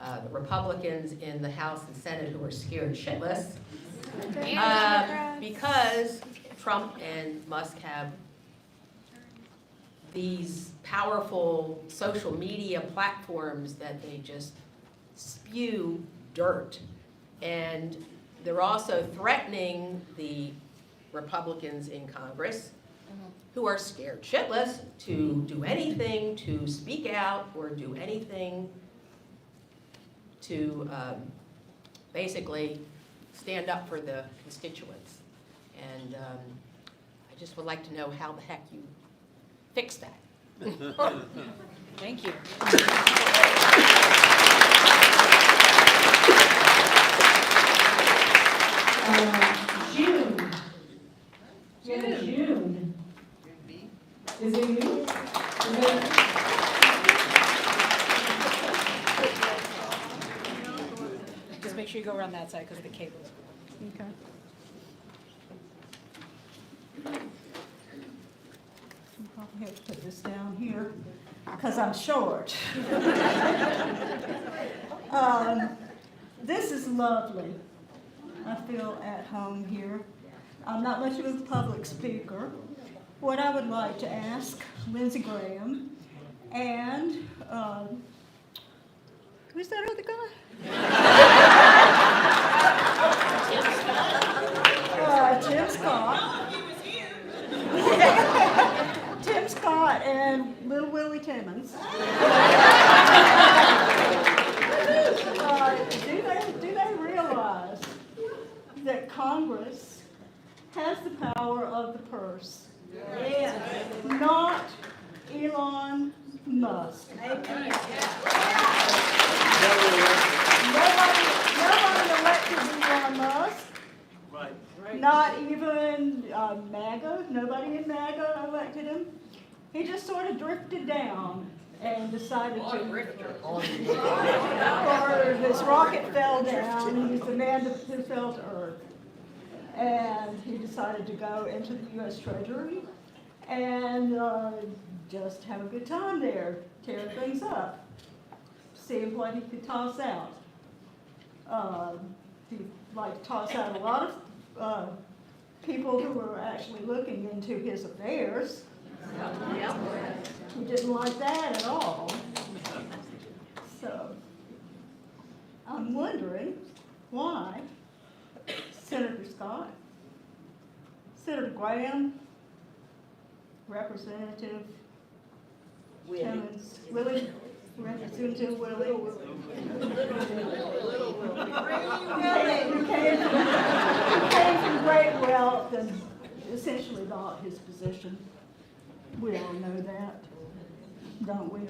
the Republicans in the House and Senate who are scared shitless. Because Trump and Musk have these powerful social media platforms that they just spew dirt. And they're also threatening the Republicans in Congress who are scared shitless to do anything, to speak out, or do anything to basically stand up for the constituents. And I just would like to know how the heck you fix that. Thank you. June. June. Is it you? Just make sure you go around that side because of the cables. Okay. I'll have to put this down here because I'm short. This is lovely. I feel at home here. I'm not much of a public speaker. What I would like to ask Lindsey Graham and who's that other guy? Tim Scott. Tim Scott and Little Willie Timmons. Do they realize that Congress has the power of the purse? Yeah. Not Elon Musk. Nobody elected Elon Musk. Right. Not even MAGA. Nobody in MAGA elected him. He just sort of drifted down and decided to. Or this rocket fell down. He's the man who fell to Earth. And he decided to go into the U.S. Treasury and just have a good time there, tear things up, see what he could toss out. He'd like to toss out a lot of people who were actually looking into his affairs. He didn't like that at all. So I'm wondering why Senator Scott, Senator Graham, Representative Timmons, Representative Willie. Who came from great wealth and essentially bought his position. We all know that, don't we?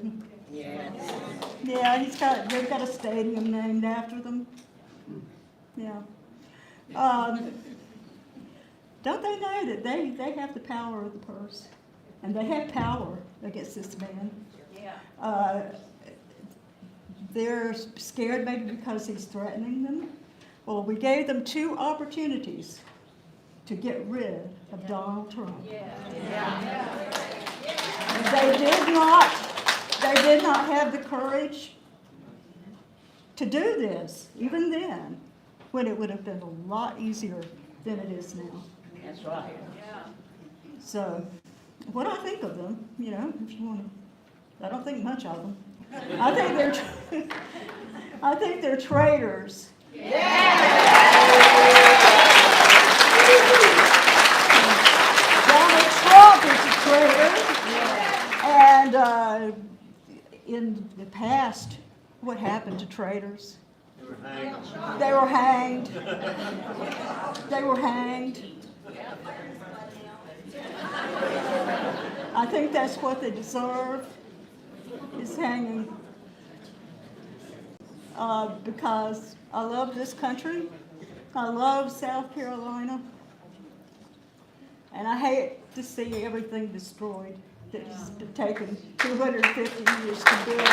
Yes. Yeah, they've got a stadium named after them. Yeah. Don't they know that they have the power of the purse? And they have power against this man. Yeah. They're scared maybe because he's threatening them. Well, we gave them 2 opportunities to get rid of Donald Trump. Yeah. They did not have the courage to do this, even then, when it would have been a lot easier than it is now. That's right. So, what I think of them, if you want to I don't think much of them. I think they're traitors. Donald Trump is a traitor. And in the past, what happened to traitors? They were hanged. They were hanged. I think that's what they deserve, is hanging. Because I love this country. I love South Carolina. And I hate to see everything destroyed that has been taken 250 years to build.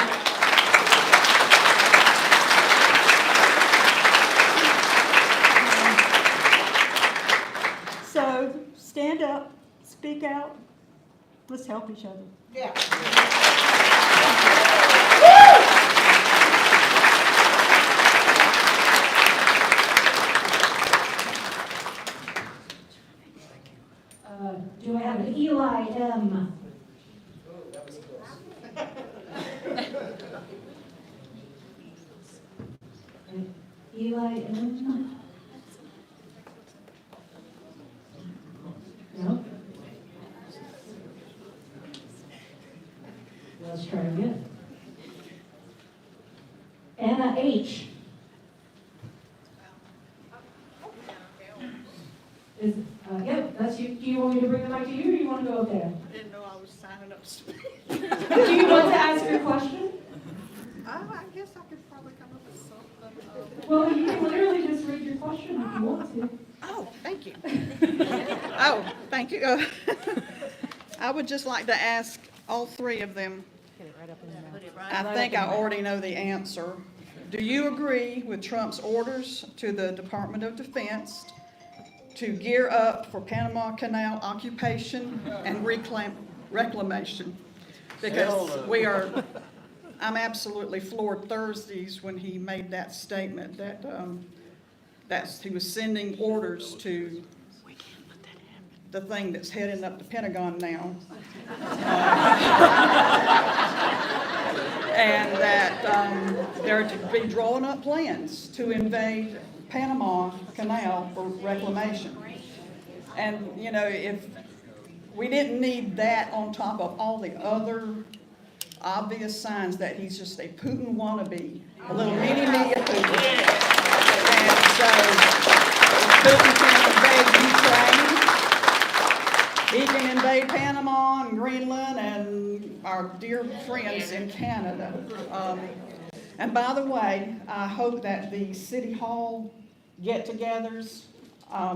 So stand up, speak out, let's help each other. Yeah. Do I have an Eli M? Eli M? No? Let's try again. Anna H. Yep, that's you. Do you want me to bring the mic to you, or do you want to go up there? I didn't know I was signing up to speak. Do you want to ask your question? I guess I could probably come up with something. Well, you can literally just read your question if you want to. Oh, thank you. Oh, thank you. I would just like to ask all three of them. I think I already know the answer. Do you agree with Trump's orders to the Department of Defense to gear up for Panama Canal occupation and reclamation? Because I'm absolutely floored Thursdays when he made that statement that he was sending orders to the thing that's heading up the Pentagon now. And that they're to be drawing up plans to invade Panama Canal for reclamation. And, you know, if we didn't need that on top of all the other obvious signs that he's just a Putin wannabe, a little mini-me of Putin. And so, Putin can invade Ukraine. He can invade Panama and Greenland and our dear friends in Canada. And by the way, I hope that the City Hall get-togethers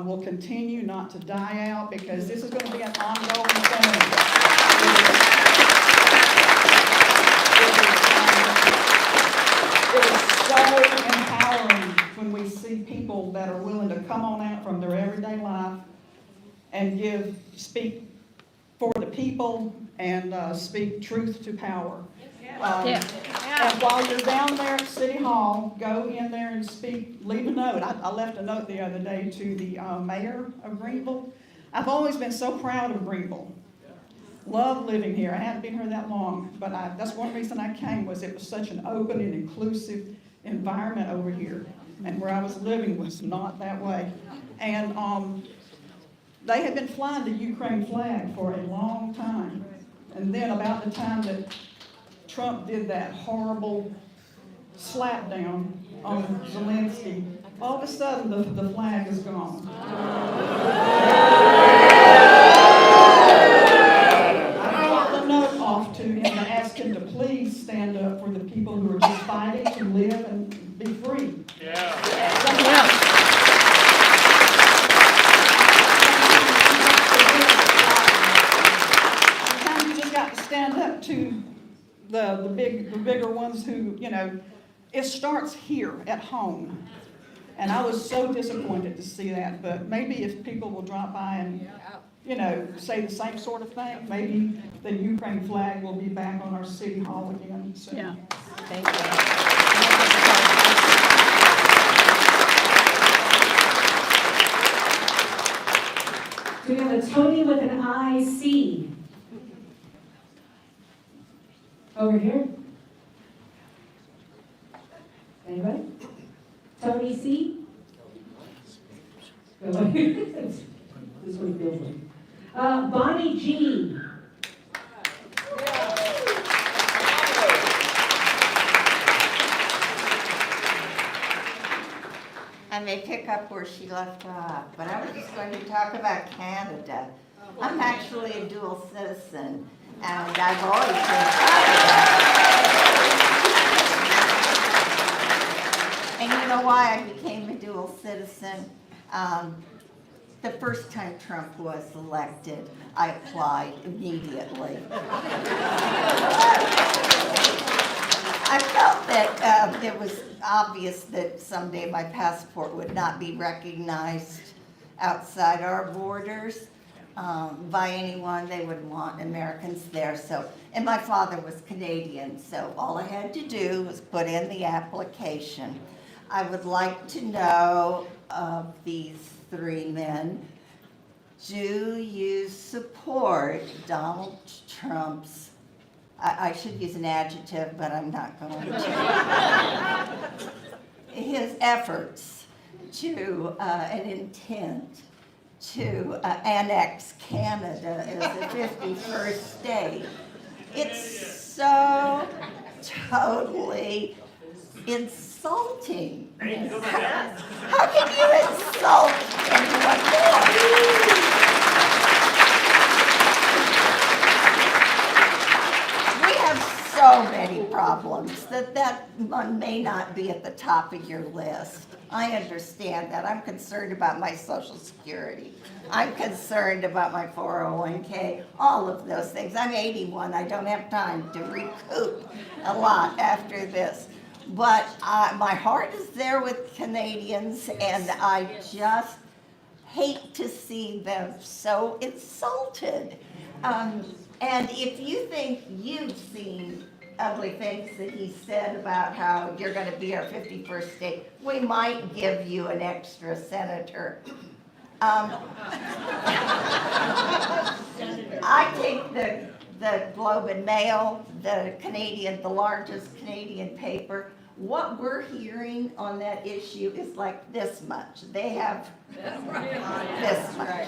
will continue not to die out, because this is going to be an ongoing thing. It is so empowering when we see people that are willing to come on out from their everyday life and speak for the people and speak truth to power. And while you're down there at City Hall, go in there and speak, leave a note. I left a note the other day to the mayor of Greenville. I've always been so proud of Greenville. Love living here. I hadn't been here that long, but that's one reason I came, was it was such an open and inclusive environment over here. And where I was living was not that way. And they had been flying the Ukraine flag for a long time. And then about the time that Trump did that horrible slapdown on Zelensky, all of a sudden the flag is gone. I brought the note off to him and asked him to please stand up for the people who are just fighting to live and be free. Sometimes you just got to stand up to the bigger ones who, you know, it starts here at home. And I was so disappointed to see that, but maybe if people will drop by and, you know, say the same sort of thing, maybe the Ukraine flag will be back on our City Hall again soon. Yeah. Thank you. Do we have a Tony with an IC? Over here? Anybody? Tony C? This one feels like. Bonnie G. I may pick up where she left off, but I was just going to talk about Canada. I'm actually a dual citizen, and I've always been And you know why I became a dual citizen? The first time Trump was elected, I applied immediately. I felt that it was obvious that someday my passport would not be recognized outside our borders by anyone. They would want Americans there. So, and my father was Canadian, so all I had to do was put in the application. I would like to know of these three men, do you support Donald Trump's, I should use an adjective, but I'm not going to, his efforts to, an intent to annex Canada as the 51st state? It's so totally insulting. How can you insult anyone more? We have so many problems that one may not be at the top of your list. I understand that. I'm concerned about my Social Security. I'm concerned about my 401k, all of those things. I'm 81. I don't have time to recoup a lot after this. But my heart is there with Canadians, and I just hate to see them so insulted. And if you think you've seen ugly things that he said about how you're going to be our 51st state, we might give you an extra senator. I take the Globe and Mail, the largest Canadian paper. What we're hearing on that issue is like this much. They have this much.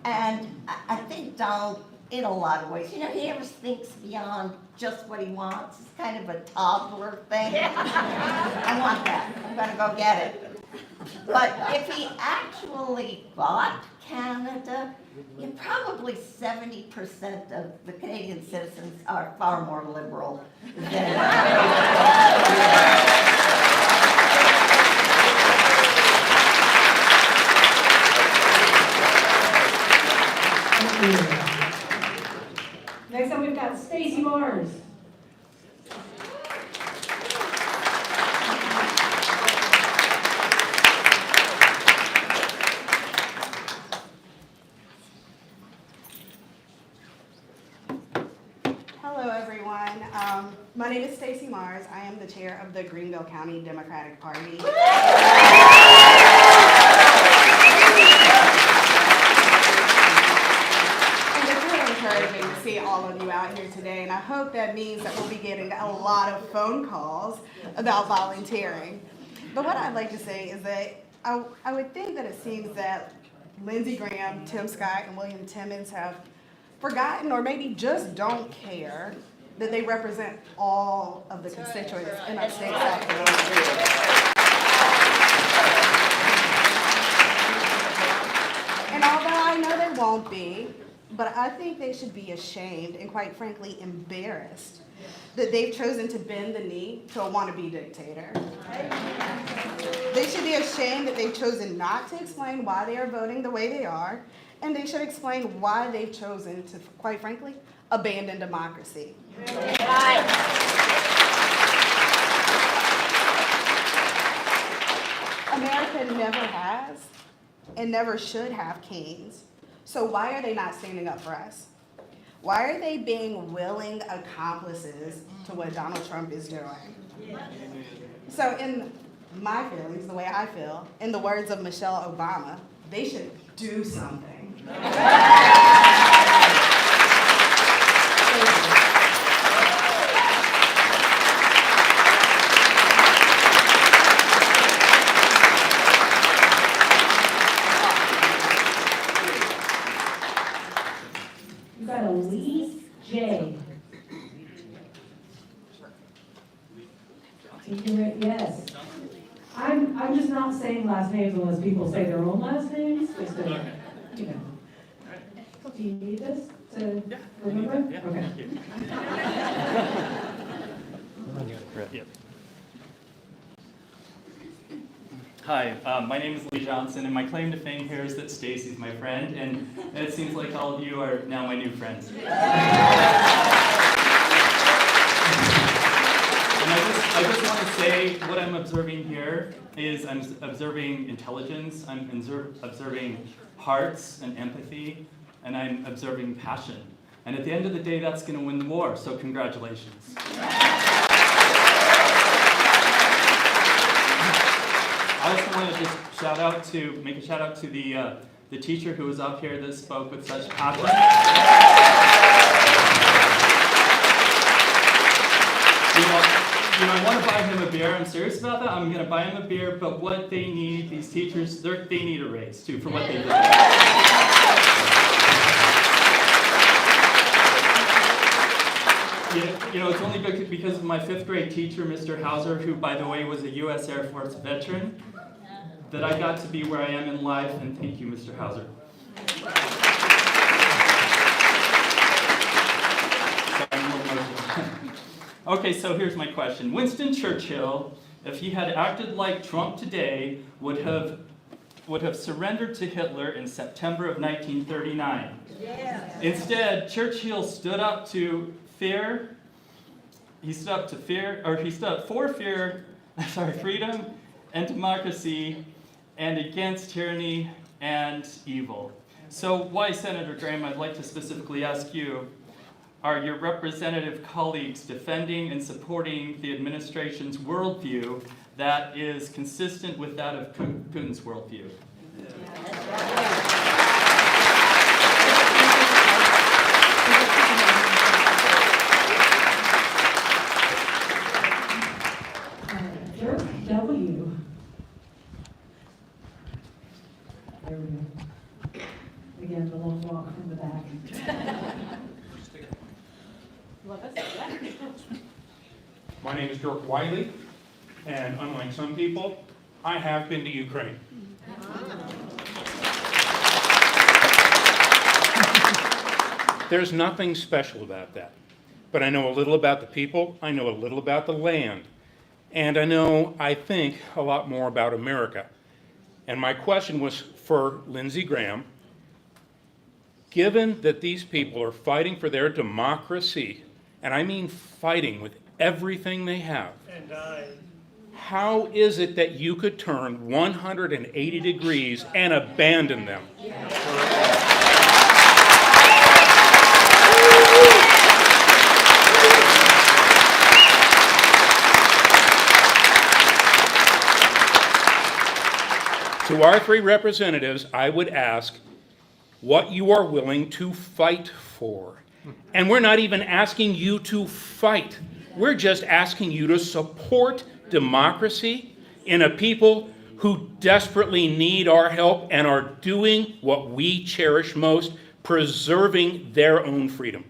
And I think Donald, in a lot of ways, he never thinks beyond just what he wants. It's kind of a toddler thing. I want that. I'm going to go get it. But if he actually bought Canada, probably 70% of the Canadian citizens are far more liberal than Next up, we've got Stacey Mars. Hello, everyone. My name is Stacey Mars. I am the chair of the Greenville County Democratic Party. Encouraging to see all of you out here today, and I hope that means that we'll be getting a lot of phone calls about volunteering. But what I'd like to say is that I would think that it seems that Lindsey Graham, Tim Scott, and William Timmons have forgotten or maybe just don't care that they represent all of the constituents in upstate South Carolina. And although I know they won't be, but I think they should be ashamed and quite frankly embarrassed that they've chosen to bend the knee to a wannabe dictator. They should be ashamed that they've chosen not to explain why they are voting the way they are, and they should explain why they've chosen to, quite frankly, abandon democracy. America never has and never should have kings. So why are they not standing up for us? Why are they being willing accomplices to what Donald Trump is doing? So in my feelings, the way I feel, in the words of Michelle Obama, they should do something. I'm just not saying last names unless people say their own last names, just to, you know. Do you need this to remember? Yeah. Okay. Yep. Hi, my name is Lee Johnson, and my claim to fame here is that Stacy's my friend, and it seems like all of you are now my new friends. And I just want to say what I'm observing here is I'm observing intelligence, I'm observing hearts and empathy, and I'm observing passion. And at the end of the day, that's going to win the war, so congratulations. I also want to just make a shout out to the teacher who was up here that spoke with such passion. You know, I want to buy him a beer. I'm serious about that. I'm going to buy him a beer, but what they need, these teachers, they need a raise too for what they did. You know, it's only because of my 5th grade teacher, Mr. Hauser, who, by the way, was a U.S. Air Force veteran, that I got to be where I am in life, and thank you, Mr. Hauser. Okay, so here's my question. Winston Churchill, if he had acted like Trump today, would have surrendered to Hitler in September of 1939. Yeah. Instead, Churchill stood up to fear. He stood up for freedom and democracy, and against tyranny and evil. So why, Senator Graham, I'd like to specifically ask you, are your representative colleagues defending and supporting the administration's worldview that is consistent with that of Putin's worldview? Dirk W. There we go. Again, the long walk from the back. My name is Dirk Wiley, and unlike some people, I have been to Ukraine. There's nothing special about that. But I know a little about the people, I know a little about the land, and I think, a lot more about America. And my question was for Lindsey Graham. Given that these people are fighting for their democracy, and I mean fighting with everything they have, how is it that you could turn 180 degrees and abandon them? To our 3 representatives, I would ask what you are willing to fight for. And we're not even asking you to fight. We're just asking you to support democracy in a people who desperately need our help and are doing what we cherish most, preserving their own freedom.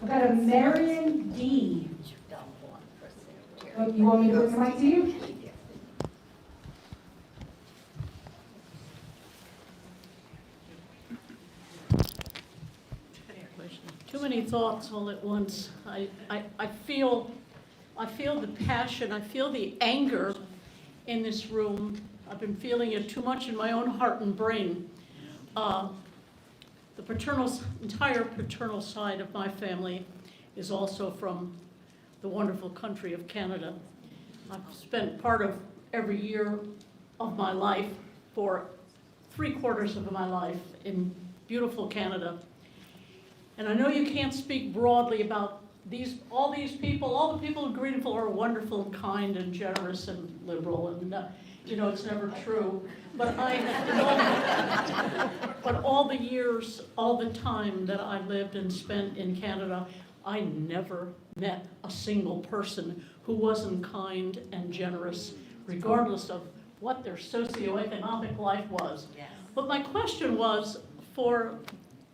I've got a Marion D. Oh, you want me to bring the mic to you? Too many thoughts all at once. I feel the passion, I feel the anger in this room. I've been feeling it too much in my own heart and brain. The entire paternal side of my family is also from the wonderful country of Canada. I've spent part of every year of my life, for 3/4 of my life, in beautiful Canada. And I know you can't speak broadly about all the people in Greenville are wonderful and kind and generous and liberal, and it's never true. But but all the years, all the time that I lived and spent in Canada, I never met a single person who wasn't kind and generous, regardless of what their socioeconomic life was. But my question was for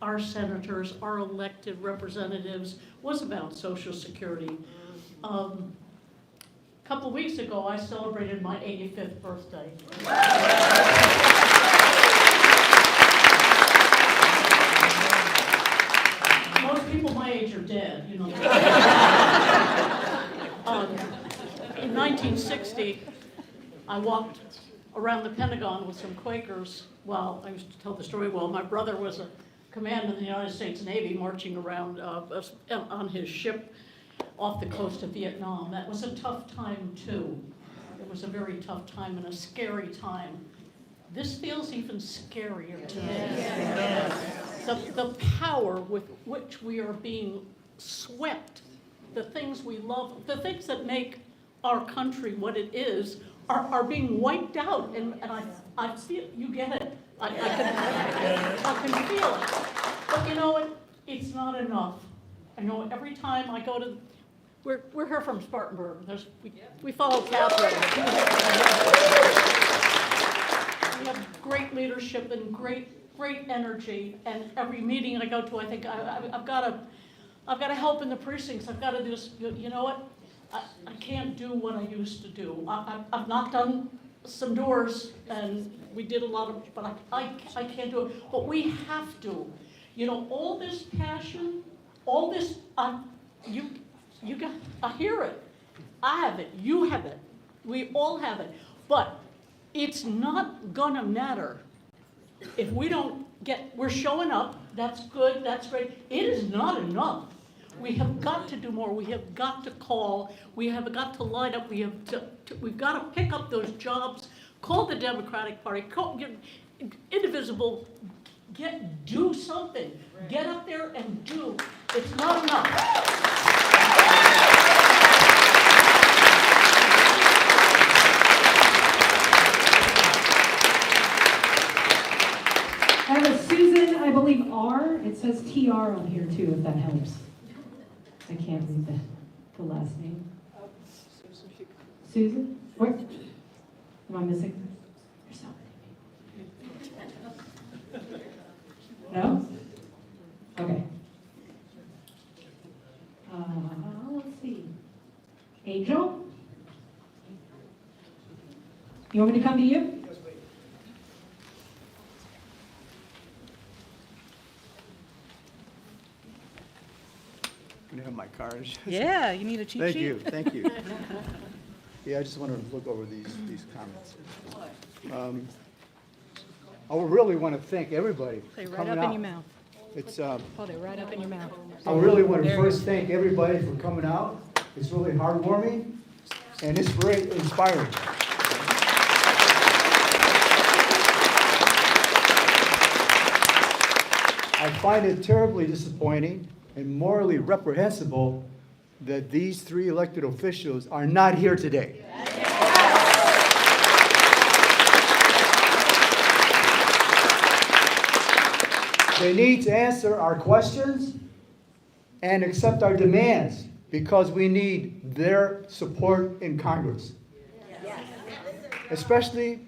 our senators, our elected representatives, was about Social Security. A couple of weeks ago, I celebrated my 85th birthday. Most people my age are dead, you know. In 1960, I walked around the Pentagon with some Quakers. Well, I used to tell the story well. My brother was a commander in the United States Navy marching around on his ship off the coast of Vietnam. That was a tough time, too. It was a very tough time and a scary time. This feels even scarier today. Yes. The power with which we are being swept, the things we love, the things that make our country what it is, are being wiped out. And I feel, you get it. I can feel it. But you know what? It's not enough. I know every time I go to, we're here from Spartanburg. We follow Catherine. We have great leadership and great energy. And every meeting I go to, I think I've got to help in the precincts. I've got to do this. You know what? I can't do what I used to do. I've knocked on some doors, and we did a lot of, but I can't do it. But we have to. You know, all this passion, all this, you got, I hear it. I have it. You have it. We all have it. But it's not gonna matter if we don't we're showing up. That's good. That's great. It is not enough. We have got to do more. We have got to call. We have got to line up. We've got to pick up those jobs. Call the Democratic Party. Call Indivisible. Do something. Get up there and do. It's not enough. I have a Susan, I believe R. It says TR on here too, if that helps. I can't read the last name. Susan? Where? Am I missing? There's somebody. No? Okay. Let's see. Angel? You want me to come to you? Can I have my card? Yeah, you need a cheat Thank sheet? you, thank you. Yeah, I just wanted to look over these comments. I really want to thank everybody for Say right coming up out. in your mouth. It's, Hold it right up in your mouth. I really want to first thank everybody for coming out. It's really heartwarming, and it's very inspiring. I find it terribly disappointing and morally reprehensible that these three elected officials are not here today. They need to answer our questions and accept our demands because we need their support in Congress. Especially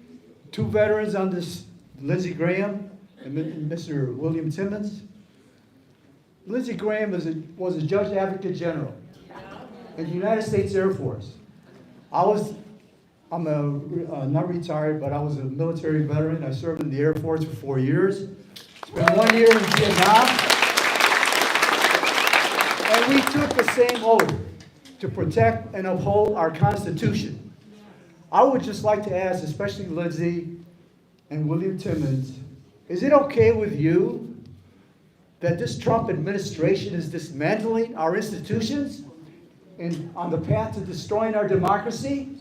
two veterans on this, Lindsey Graham and Mr. William Timmons. Lindsey Graham was a Judge Advocate General in the United States Air Force. I'm not retired, but I was a military veteran. I served in the Air Force for 4 years. Spent 1 year in Vietnam. And we took the same oath to protect and uphold our Constitution. I would just like to ask, especially Lindsey and William Timmons, is it okay with you that this Trump administration is dismantling our institutions and on the path to destroying our democracy?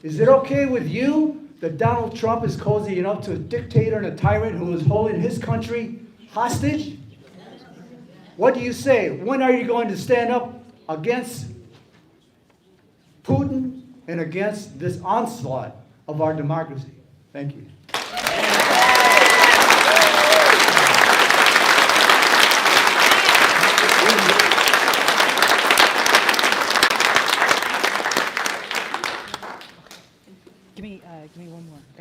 Is it okay with you that Donald Trump is cozying up to a dictator and a tyrant who is holding his country hostage? What do you say? When are you going to stand up against Putin and against this onslaught of our democracy? Thank you. Give me one more.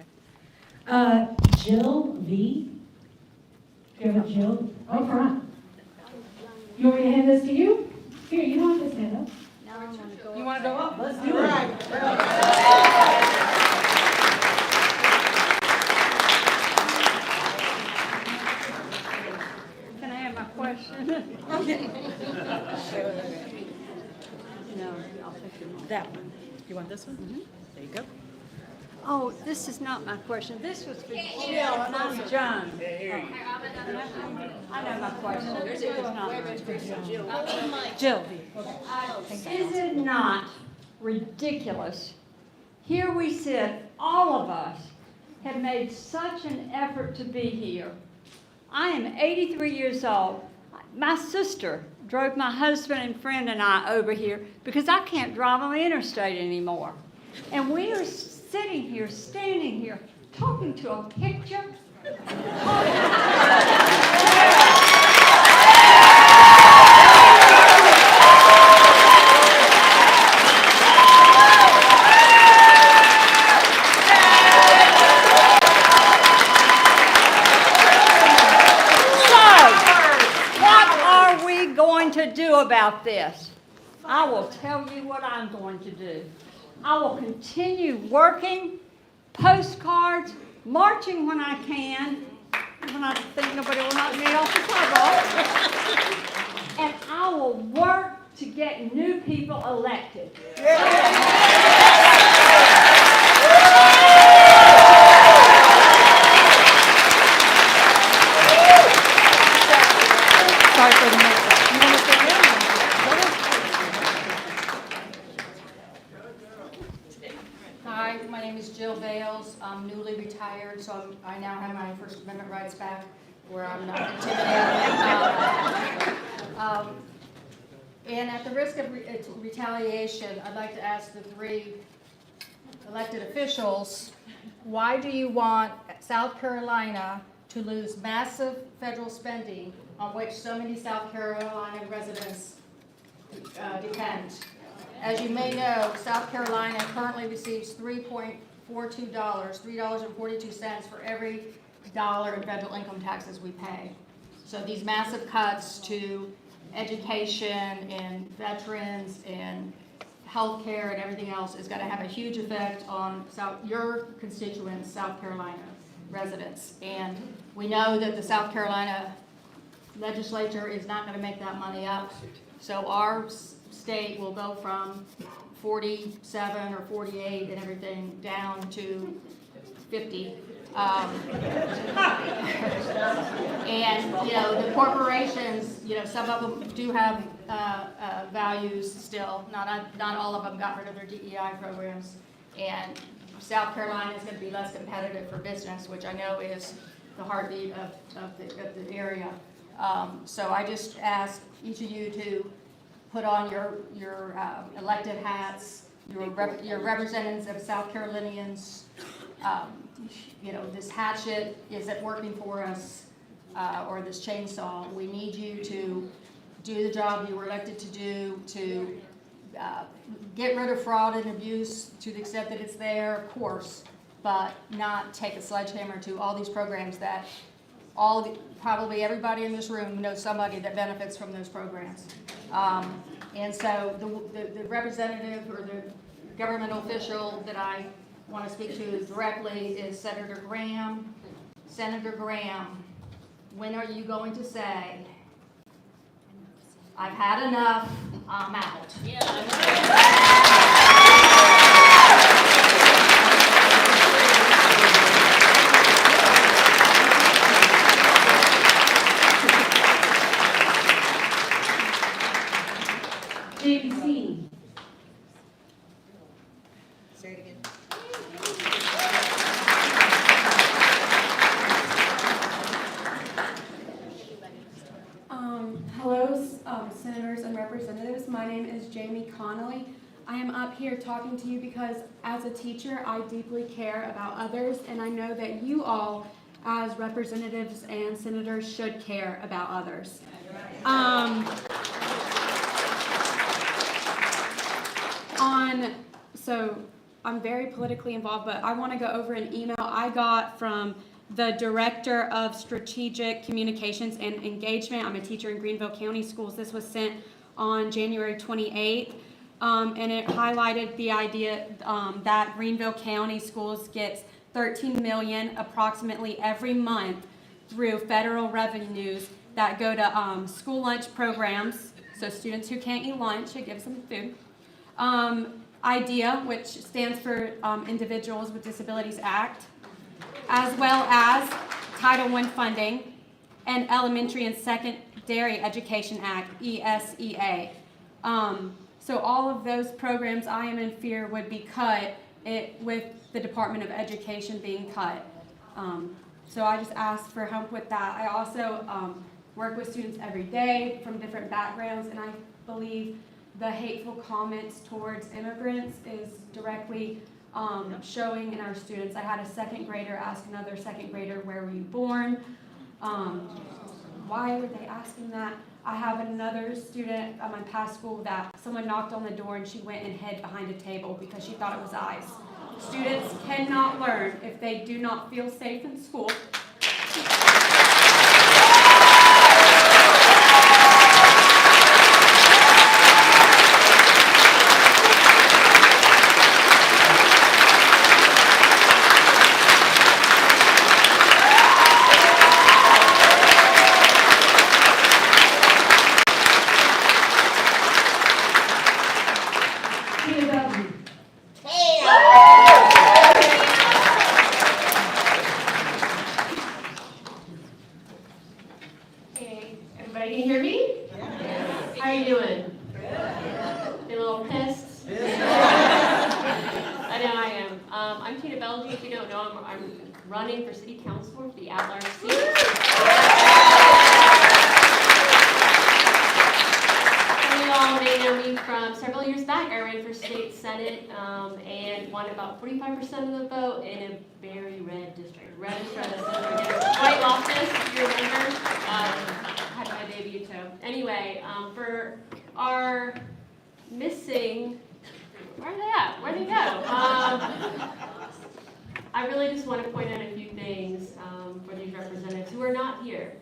Jill V. Do you have a Jill? Oh, front. You want me to hand this to you? Here, you don't have to stand up. You want to go up? Let's do it. Can I have my question? No, I'll take that one. You want this one? Mm-hmm. There you go. Oh, this is not my question. This was for Jill, and I'm John. I know my question. This is not mine. Jill. Is it not ridiculous? Here we sit, all of us have made such an effort to be here. I am 83 years old. My sister drove my husband and friend and I over here because I can't drive on the interstate anymore. And we are sitting here, standing here, talking to a picture. To do about this? I will tell you what I'm going to do. I will continue working, postcards, marching when I can, when I think nobody will knock me off the sidewalk, and I will work to get new people elected. Sorry for the mix-up. You want to stay there? Hi, my name is Jill Bales. I'm newly retired, so I now have my First Amendment rights back, where I'm not intimidated. And at the risk of retaliation, I'd like to ask the three elected officials, why do you want South Carolina to lose massive federal spending on which so many South Carolina residents depend? As you may know, South Carolina currently receives $3.42 for every dollar in federal income taxes we pay. So these massive cuts to education and veterans and healthcare and everything else is going to have a huge effect on your constituents, South Carolina residents. And we know that the South Carolina legislature is not going to make that money up. So our state will go from 47 or 48 and everything down to 50. And, the corporations, some of them do have values still. Not all of them got rid of their DEI programs. And South Carolina is going to be less competitive for business, which I know is the heartbeat of the area. So I just ask each of you to put on your elected hats, your representatives of South Carolinians. This hatchet, is it working for us, or this chainsaw? We need you to do the job you were elected to do, to get rid of fraud and abuse to the extent that it's there, of course, but not take a sledgehammer to all these programs that probably everybody in this room knows somebody that benefits from those programs. And so the representative or the governmental official that I want to speak to directly is Senator Graham. Senator Graham, when are you going to say, I've had enough, I'm out? JBC. Say it again. Hello, senators and representatives. My name is Jamie Connolly. I am up here talking to you because as a teacher, I deeply care about others, and I know that you all, as representatives and senators, should care about others. So I'm very politically involved, but I want to go over an email I got from the Director of Strategic Communications and Engagement. I'm a teacher in Greenville County Schools. This was sent on January 28th, and it highlighted the idea that Greenville County Schools gets $13 million approximately every month through federal revenues that go to school lunch programs, so students who can't eat lunch, it gives them food. IDEA, which stands for Individuals with Disabilities Act, as well as Title I funding and Elementary and Secondary Education Act, ESEA. So all of those programs, I am in fear, would be cut with the Department of Education being cut. So I just asked for help with that. I also work with students every day from different backgrounds, and I believe the hateful comments towards immigrants is directly showing in our students. I had a second grader ask another second grader, where were you born? Why were they asking that? I have another student at my past school that someone knocked on the door and she went and hid behind a table because she thought it was ICE. Students cannot learn if they do not feel safe in school. Running for city council for the at-large seat. Some of you all may know me from several years back. I ran for state senate and won about 45% of the vote in a very red district. Red is red. White Loftus, if you remember, had my debut too. Anyway, for our missing, where are they at? Where'd they go? I really just want to point out a few things for these representatives who are not here.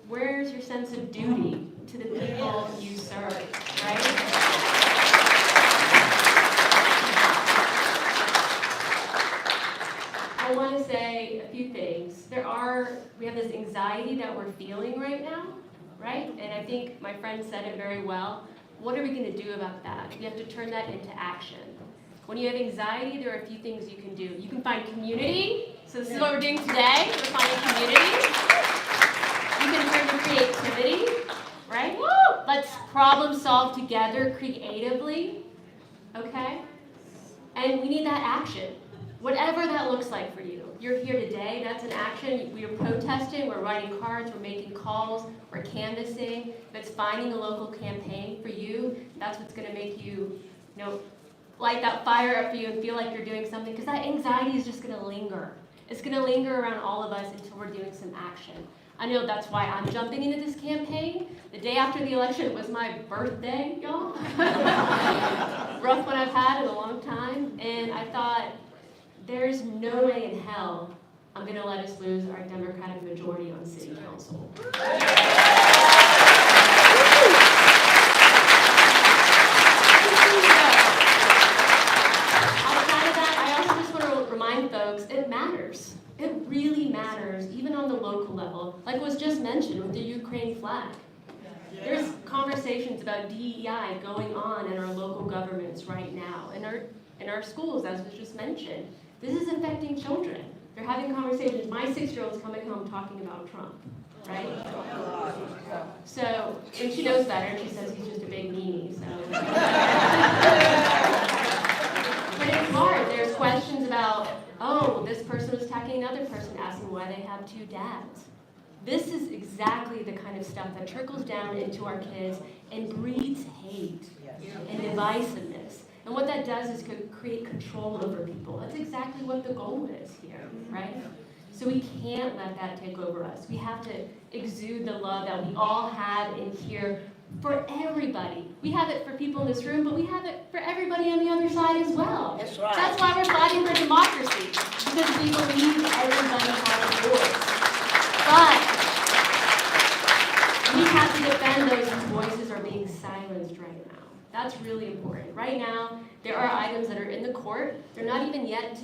Where's your sense of duty to the people you serve, right? I want to say a few things. We have this anxiety that we're feeling right now, right? And I think my friend said it very well. What are we going to do about that? We have to turn that into action. When you have anxiety, there are a few things you can do. You can find community. So this is what we're doing today. We're finding community. You can turn to creativity, right? Woo! Let's problem solve together creatively, okay? And we need that action, whatever that looks like for you. You're here today, that's an action. We are protesting, we're writing cards, we're making calls, we're canvassing. That's finding a local campaign for you. That's what's gonna make you, light that fire up for you and feel like you're doing something, because that anxiety is just going to linger. It's going to linger around all of us until we're doing some action. I know that's why I'm jumping into this campaign. The day after the election was my birthday, y'all. Rough one I've had in a long time. And I thought, there's no way in hell I'm going to let us lose our Democratic majority on city council. Folks, it matters. It really matters, even on the local level. Like was just mentioned with the Ukraine flag. There's conversations about DEI going on in our local governments right now, in our schools, as was just mentioned. This is affecting children. They're having conversations. My 6-year-old's coming home talking about Trump, right? So, and she knows better. She says he's just a big meanie. So, but it's hard. There's questions about, oh, this person was attacking another person, asking why they have 2 dads. This is exactly the kind of stuff that trickles down into our kids and breeds hate and divisiveness. And what that does is create control over people. That's exactly what the goal is here, right? So we can't let that take over us. We have to exude the love that we all have in here for everybody. We have it for people in this room, but we have it for everybody on the other side as well. That's right. That's why we're fighting for democracy, because we believe everybody has a voice. But we have to defend those whose voices are being silenced right now. That's really important. Right now, there are items that are in the court. They're not even yet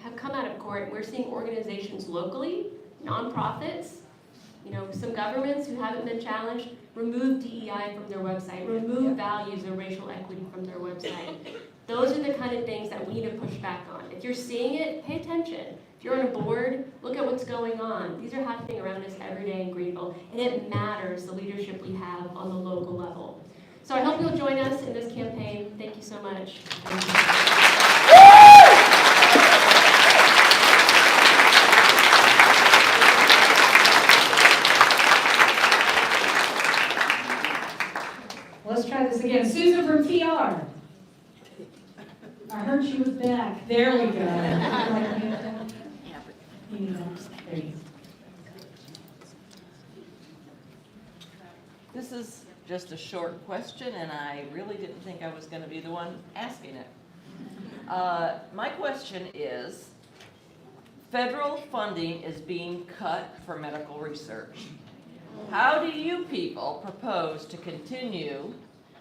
have come out of court. We're seeing organizations locally, nonprofits, some governments who haven't been challenged, remove DEI from their website, remove values or racial equity from their website. Those are the kind of things that we need to push back on. If you're seeing it, pay attention. If you're on a board, look at what's going on. These are happening around us every day in Greenville, and it matters the leadership we have on the local level. So I hope you'll join us in this campaign. Thank you so much. Let's try this again. Susan from TR. I heard she was back. There we go. There you go. This is just a short question, and I really didn't think I was going to be the one asking it. My question is, federal funding is being cut for medical research. How do you people propose to continue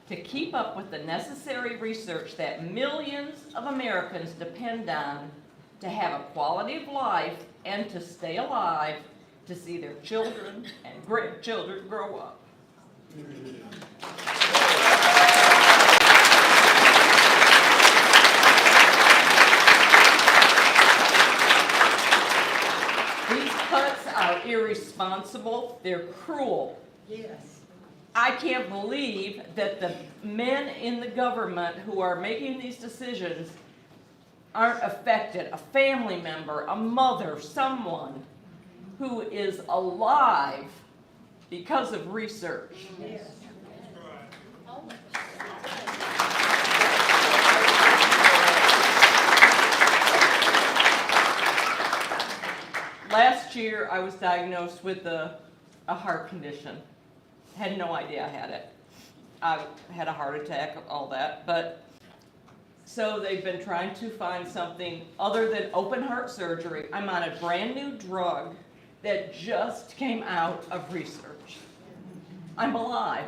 to keep up with the necessary research that millions of Americans depend on to have a quality of life and to stay alive to see their children and grandchildren grow up? These cuts are irresponsible, they're cruel. Yes. I can't believe that the men in the government who are making these decisions aren't affected. A family member, a mother, someone who is alive because of research. Yes. Last year, I was diagnosed with a heart condition. Had no idea I had it. I had a heart attack, all that, but so they've been trying to find something other than open heart surgery. I'm on a brand new drug that just came out of research. I'm alive.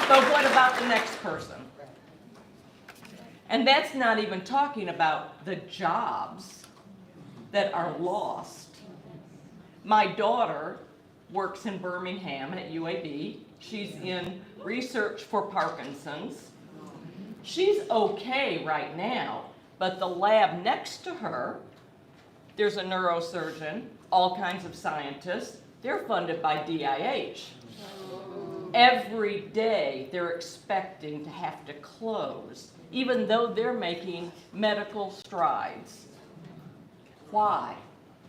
But what about the next person? And that's not even talking about the jobs that are lost. My daughter works in Birmingham at UAB. She's in research for Parkinson's. She's okay right now, but the lab next to her, there's a neurosurgeon, all kinds of scientists. They're funded by DIH. Every day they're expecting to have to close, even though they're making medical strides. Why?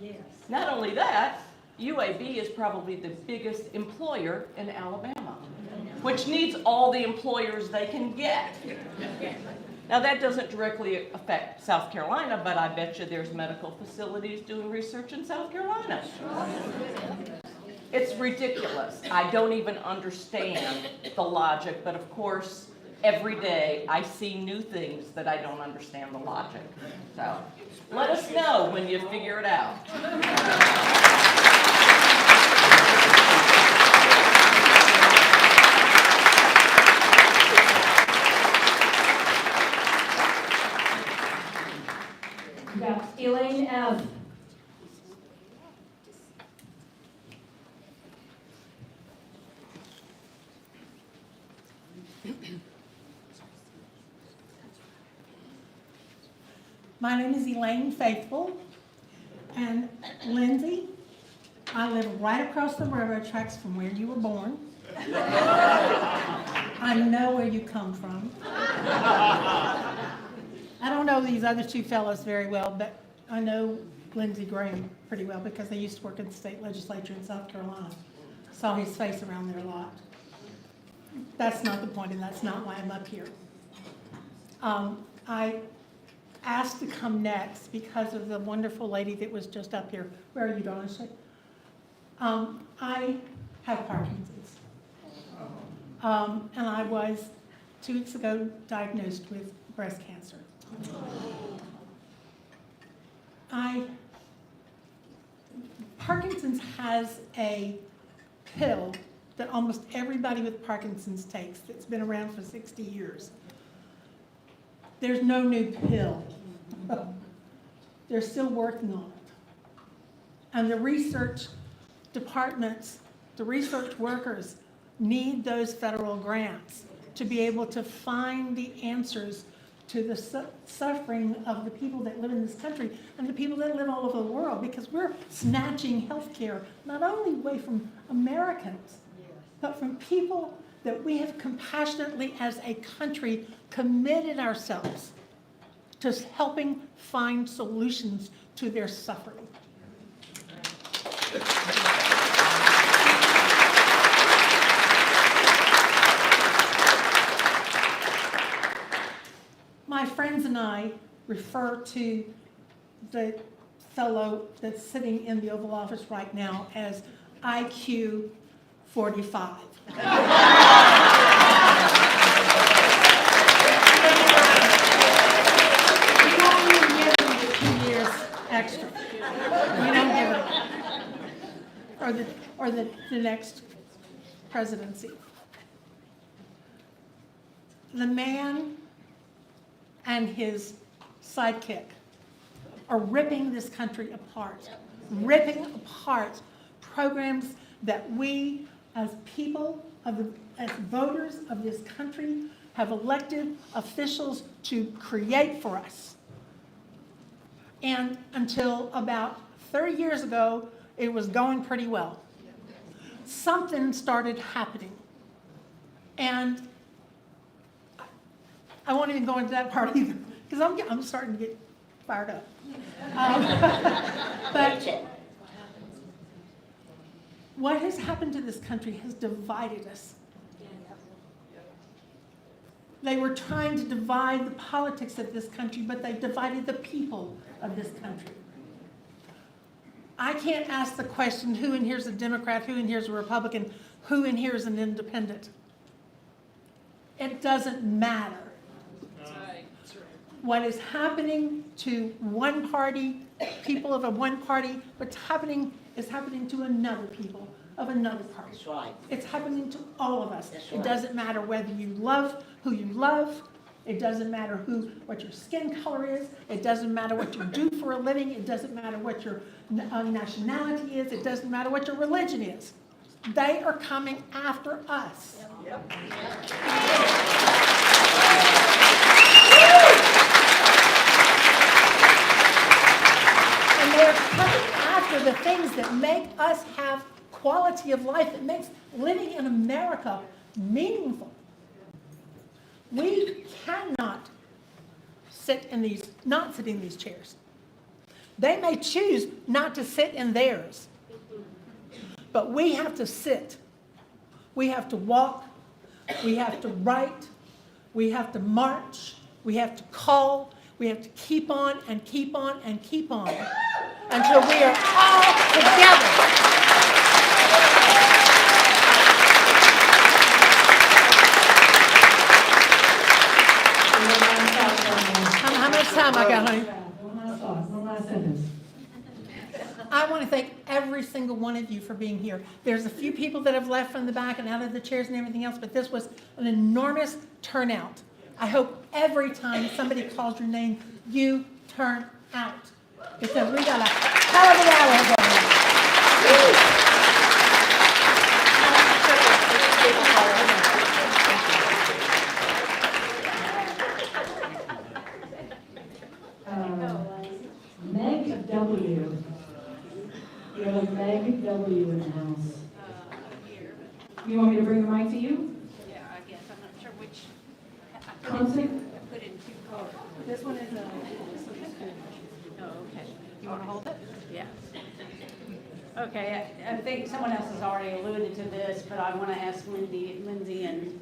Yes. Not only that, UAB is probably the biggest employer in Alabama, which needs all the employers they can get. Now that doesn't directly affect South Carolina, but I bet you there's medical facilities doing research in South Carolina. It's ridiculous. I don't even understand the logic, but of course, every day I see new things that I don't understand the logic. So let us know when you figure it out. Elaine F. My name is Elaine Faithful, and Lindsey, I live right across the railroad tracks from where you were born. I know where you come from. I don't know these other two fellows very well, but I know Lindsey Graham pretty well because they used to work in the state legislature in South Carolina. Saw his face around there a lot. That's not the point, and that's not why I'm up here. I asked to come next because of the wonderful lady that was just up here. Where are you, Donna? I have Parkinson's. And I was 2 weeks ago diagnosed with breast cancer. Parkinson's has a pill that almost everybody with Parkinson's takes that's been around for 60 years. There's no new pill. They're still working on it. And the research departments, the research workers need those federal grants to be able to find the answers to the suffering of the people that live in this country and the people that live all over the world, because we're snatching health care not only away from Americans, but from people that we have compassionately as a country committed ourselves to helping find solutions to their suffering. My friends and I refer to the fellow that's sitting in the Oval Office right now as IQ 45. We don't even give him the 2 years extra. We don't give it. Or the next presidency. The man and his sidekick are ripping this country apart, ripping apart programs that we as people, as voters of this country, have elected officials to create for us. And until about 30 years ago, it was going pretty well. Something started happening. And I won't even go into that part either, because I'm starting to get fired up. But what has happened to this country has divided us. They were trying to divide the politics of this country, but they divided the people of this country. I can't ask the question, who in here is a Democrat, who in here is a Republican, who in here is an independent. It doesn't matter. What is happening to one party, people of a one party, what's happening is happening to another people of another party. That's right. It's happening to all of us. That's It right. doesn't matter whether you love who you love. It doesn't matter what your skin color is. It doesn't matter what you do for a living. It doesn't matter what your nationality is. It doesn't matter what your religion is. They are coming after us. Yep. And they're coming after the things that make us have quality of life, that makes living in America meaningful. We cannot not sit in these chairs. They may choose not to sit in theirs, but we have to sit. We have to walk. We have to write. We have to march. We have to call. We have to keep on and keep on and keep on until we are all together. How much time I got, honey? One last sentence. I want to thank every single one of you for being here. There's a few people that have left from the back and out of the chairs and everything else, but this was an enormous turnout. I hope every time somebody calls your name, you turn out, because we got a hell of an hour going. Meg W. We have a Meg W in the house. You want me to bring the mic to you? Yeah, I guess. I'm not sure which. Thompson? I put in two colors. This one is a. Oh, okay. You want to hold it? Yeah. Okay, I think someone else has already alluded to this, but I want to ask Lindsey and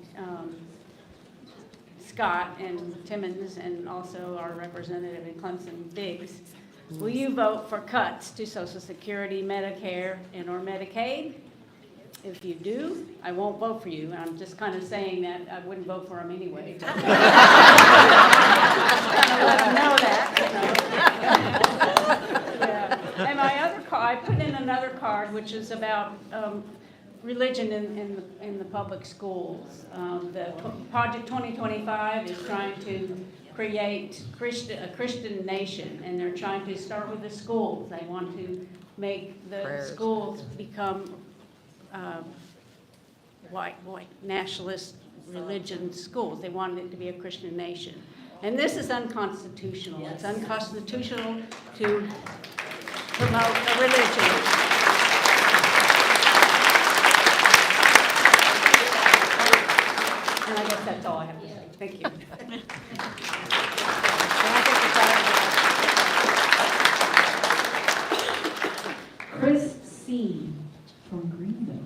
Scott and Timmons and also our representative in Clemson, Biggs, will you vote for cuts to Social Security, Medicare, and or Medicaid? If you do, I won't vote for you. I'm just kind of saying that I wouldn't vote for them anyway. Just kind of let them know that, you know. Yeah. And my other card, I put in another card, which is about religion in the public schools. The Project 2025 is trying to create a Christian nation, and they're trying to start with the schools. They want to make the schools become white nationalist religion schools. They want it to be a Christian nation. And this is unconstitutional. It's unconstitutional to promote a religion. And I guess that's all I have to say. Thank you. Chris C. from Greenville.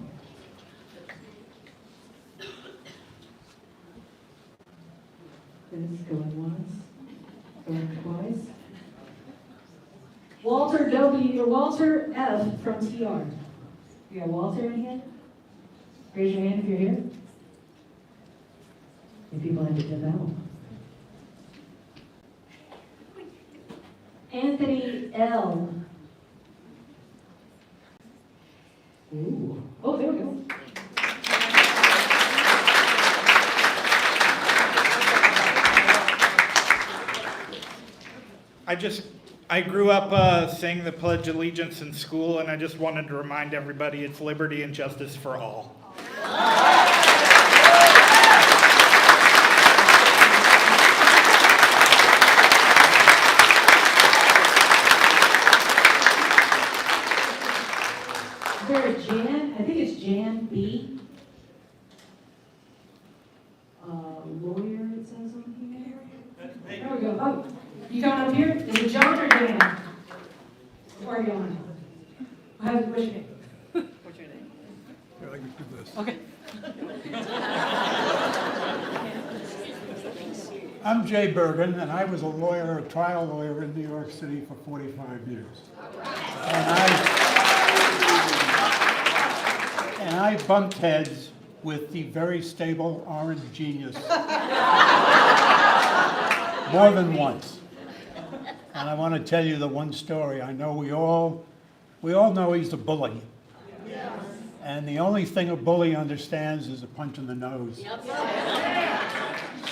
This going once, going twice. Walter W. or Walter F. from TR. You got Walter in here? Raise your hand if you're here. And people have to develop. Anthony L. Ooh. Oh, there we go. I grew up saying the Pledge of Allegiance in school, and I just wanted to remind everybody it's liberty and justice for all. Is there a Jan? I think it's Jan B. Lawyer, it says on here. There we go. Oh, you coming up here? Is it John or Jan? Where are you on? What's your name? What's your name? Here, I can do this. Okay. I'm Jay Bergen, and I was a trial lawyer in New York City for 45 years. And I bumped heads with the very stable orange genius more than once. And I want to tell you the one story. I know we all know he's a bully. And the only thing a bully understands is a punch in the nose.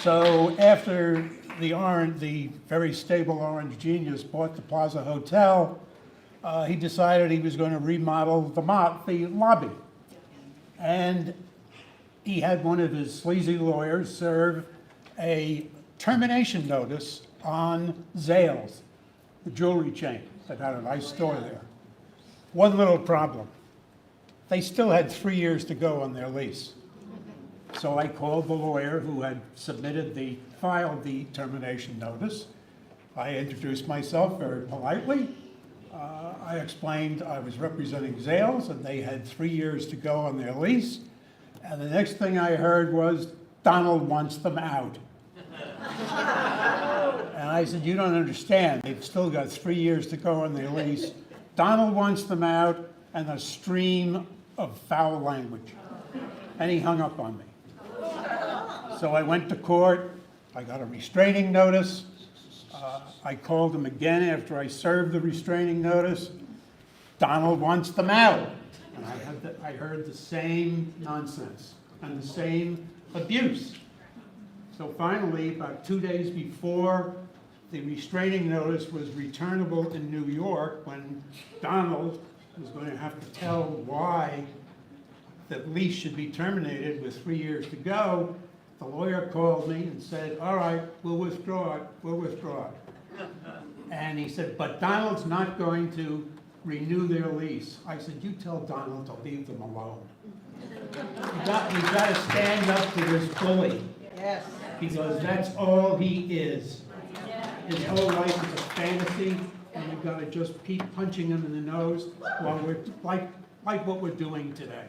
So after the very stable orange genius bought the Plaza Hotel, he decided he was going to remodel the lobby. And he had one of his sleazy lawyers serve a termination notice on Zales, the jewelry chain that had a nice store there. One little problem. They still had 3 years to go on their lease. So I called the lawyer who had filed the termination notice. I introduced myself very politely. I explained I was representing Zales and they had 3 years to go on their lease. And the next thing I heard was, Donald wants them out. And I said, you don't understand. They've still got 3 years to go on their lease. Donald wants them out, and a stream of foul language. And he hung up on me. So I went to court. I got a restraining notice. I called him again after I served the restraining notice. Donald wants them out. And I heard the same nonsense and the same abuse. So finally, about 2 days before the restraining notice was returnable in New York, when Donald was going to have to tell why the lease should be terminated with 3 years to go, the lawyer called me and said, all right, we'll withdraw it. And he said, but Donald's not going to renew their lease. I said, you tell Donald to leave them alone. You've got to stand up to this bully. Yes. Because that's all he is. His whole life is a fantasy, and we've got to just keep punching him in the nose while we're like what we're doing today.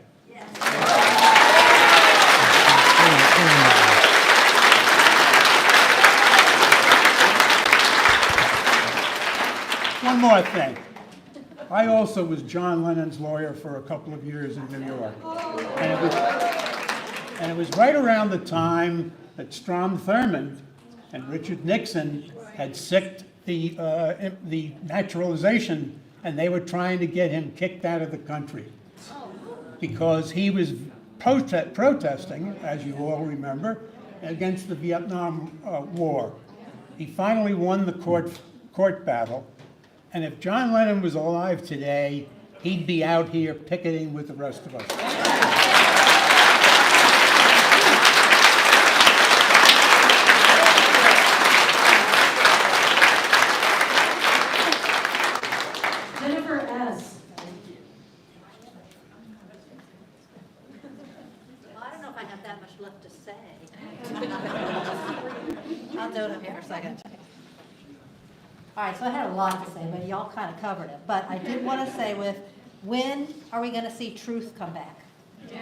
One more thing. I also was John Lennon's lawyer for a couple of years in New York. And it was right around the time that Strom Thurmond and Richard Nixon had sicked the naturalization, and they were trying to get him kicked out of the country because he was protesting, as you all remember, against the Vietnam War. He finally won the court battle, and if John Lennon was alive today, he'd be out here picketing with the rest of us. Left to say. I'll do it up here for a second. All right, so I had a lot to say, but y'all kind of covered it. But I did want to say when are we going to see truth come back?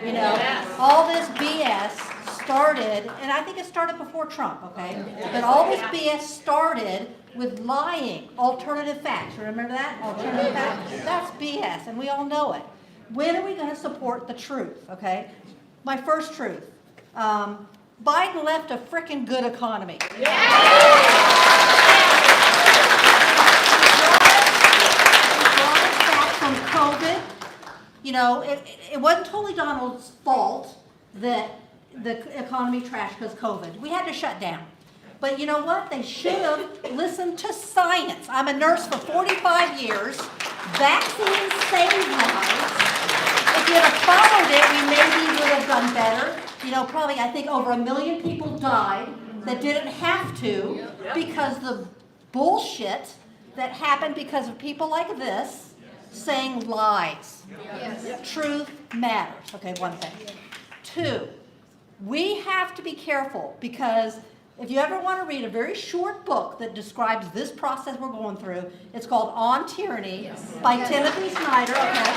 You know, all this BS started, and I think it started before Trump, okay? But all this BS started with lying, alternative facts. Remember that? Alternative facts? That's BS, and we all know it. When are we going to support the truth, okay? My first truth. Biden left a frickin' good economy. Back from COVID. You know, it wasn't totally Donald's fault that the economy trashed because COVID. We had to shut down. But you know what? They should have listened to science. I'm a nurse for 45 years. Vaccines save lives. If you'd have followed it, we maybe would have done better. You know, probably I think over 1 million people died that didn't have to because the bullshit that happened because of people like this saying lies. Truth matters. Okay, one thing. Two, we have to be careful because if you ever want to read a very short book that describes this process we're going through, it's called On Tyranny by Timothy Snyder. Okay?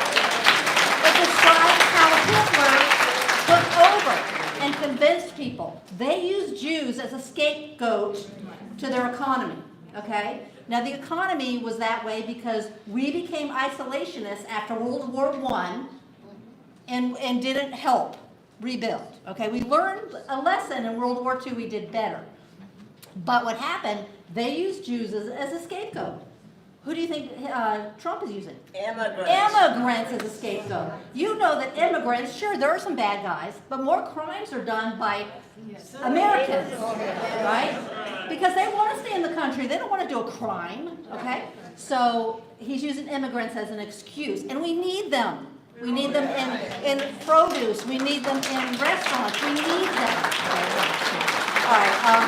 It describes how Hitler took over and convinced people. They used Jews as a scapegoat to their economy, okay? Now the economy was that way because we became isolationists after World War I and didn't help rebuild, okay? We learned a lesson in World War II, we did better. But what happened, they used Jews as a scapegoat. Who do you think Trump is using? Immigrants. Immigrants as a scapegoat. You know that immigrants, sure, there are some bad guys, but more crimes are done by Americans, right? Because they want to stay in the country. They don't want to do a crime, okay? So he's using immigrants as an excuse, and we need them. We need them in produce. We need them in restaurants. We need them. All right.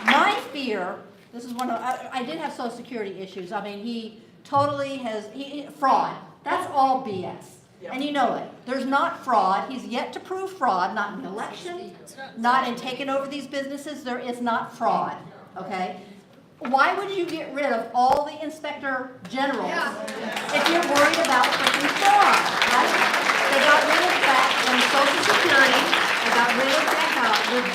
My fear. This is one of, I did have Social Security issues. I mean, he totally has, fraud. That's all BS. And you know it. There's not fraud. He's yet to prove fraud, not in the election, not in taking over these businesses. There is not fraud, okay? Why would you get rid of all the inspector generals if you're worried about freaking fraud, right? They got rid of that in Social Security. They got rid of that,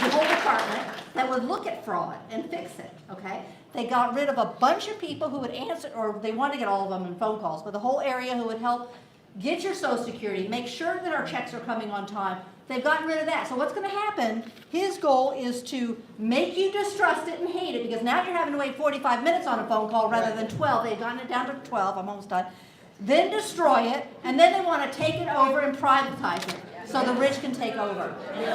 the whole department that would look at fraud and fix it, okay? They got rid of a bunch of people who would answer, or they wanted to get all of them in phone calls, but the whole area who would help get your Social Security, make sure that our checks are coming on time. They've gotten rid of that. So what's going to happen, his goal is to make you distrust it and hate it, because now you're having to wait 45 minutes on a phone call rather than 12. They've gotten it down to 12. I'm almost done. Then destroy it, and then they want to take it over and privatize it so the rich can take over. If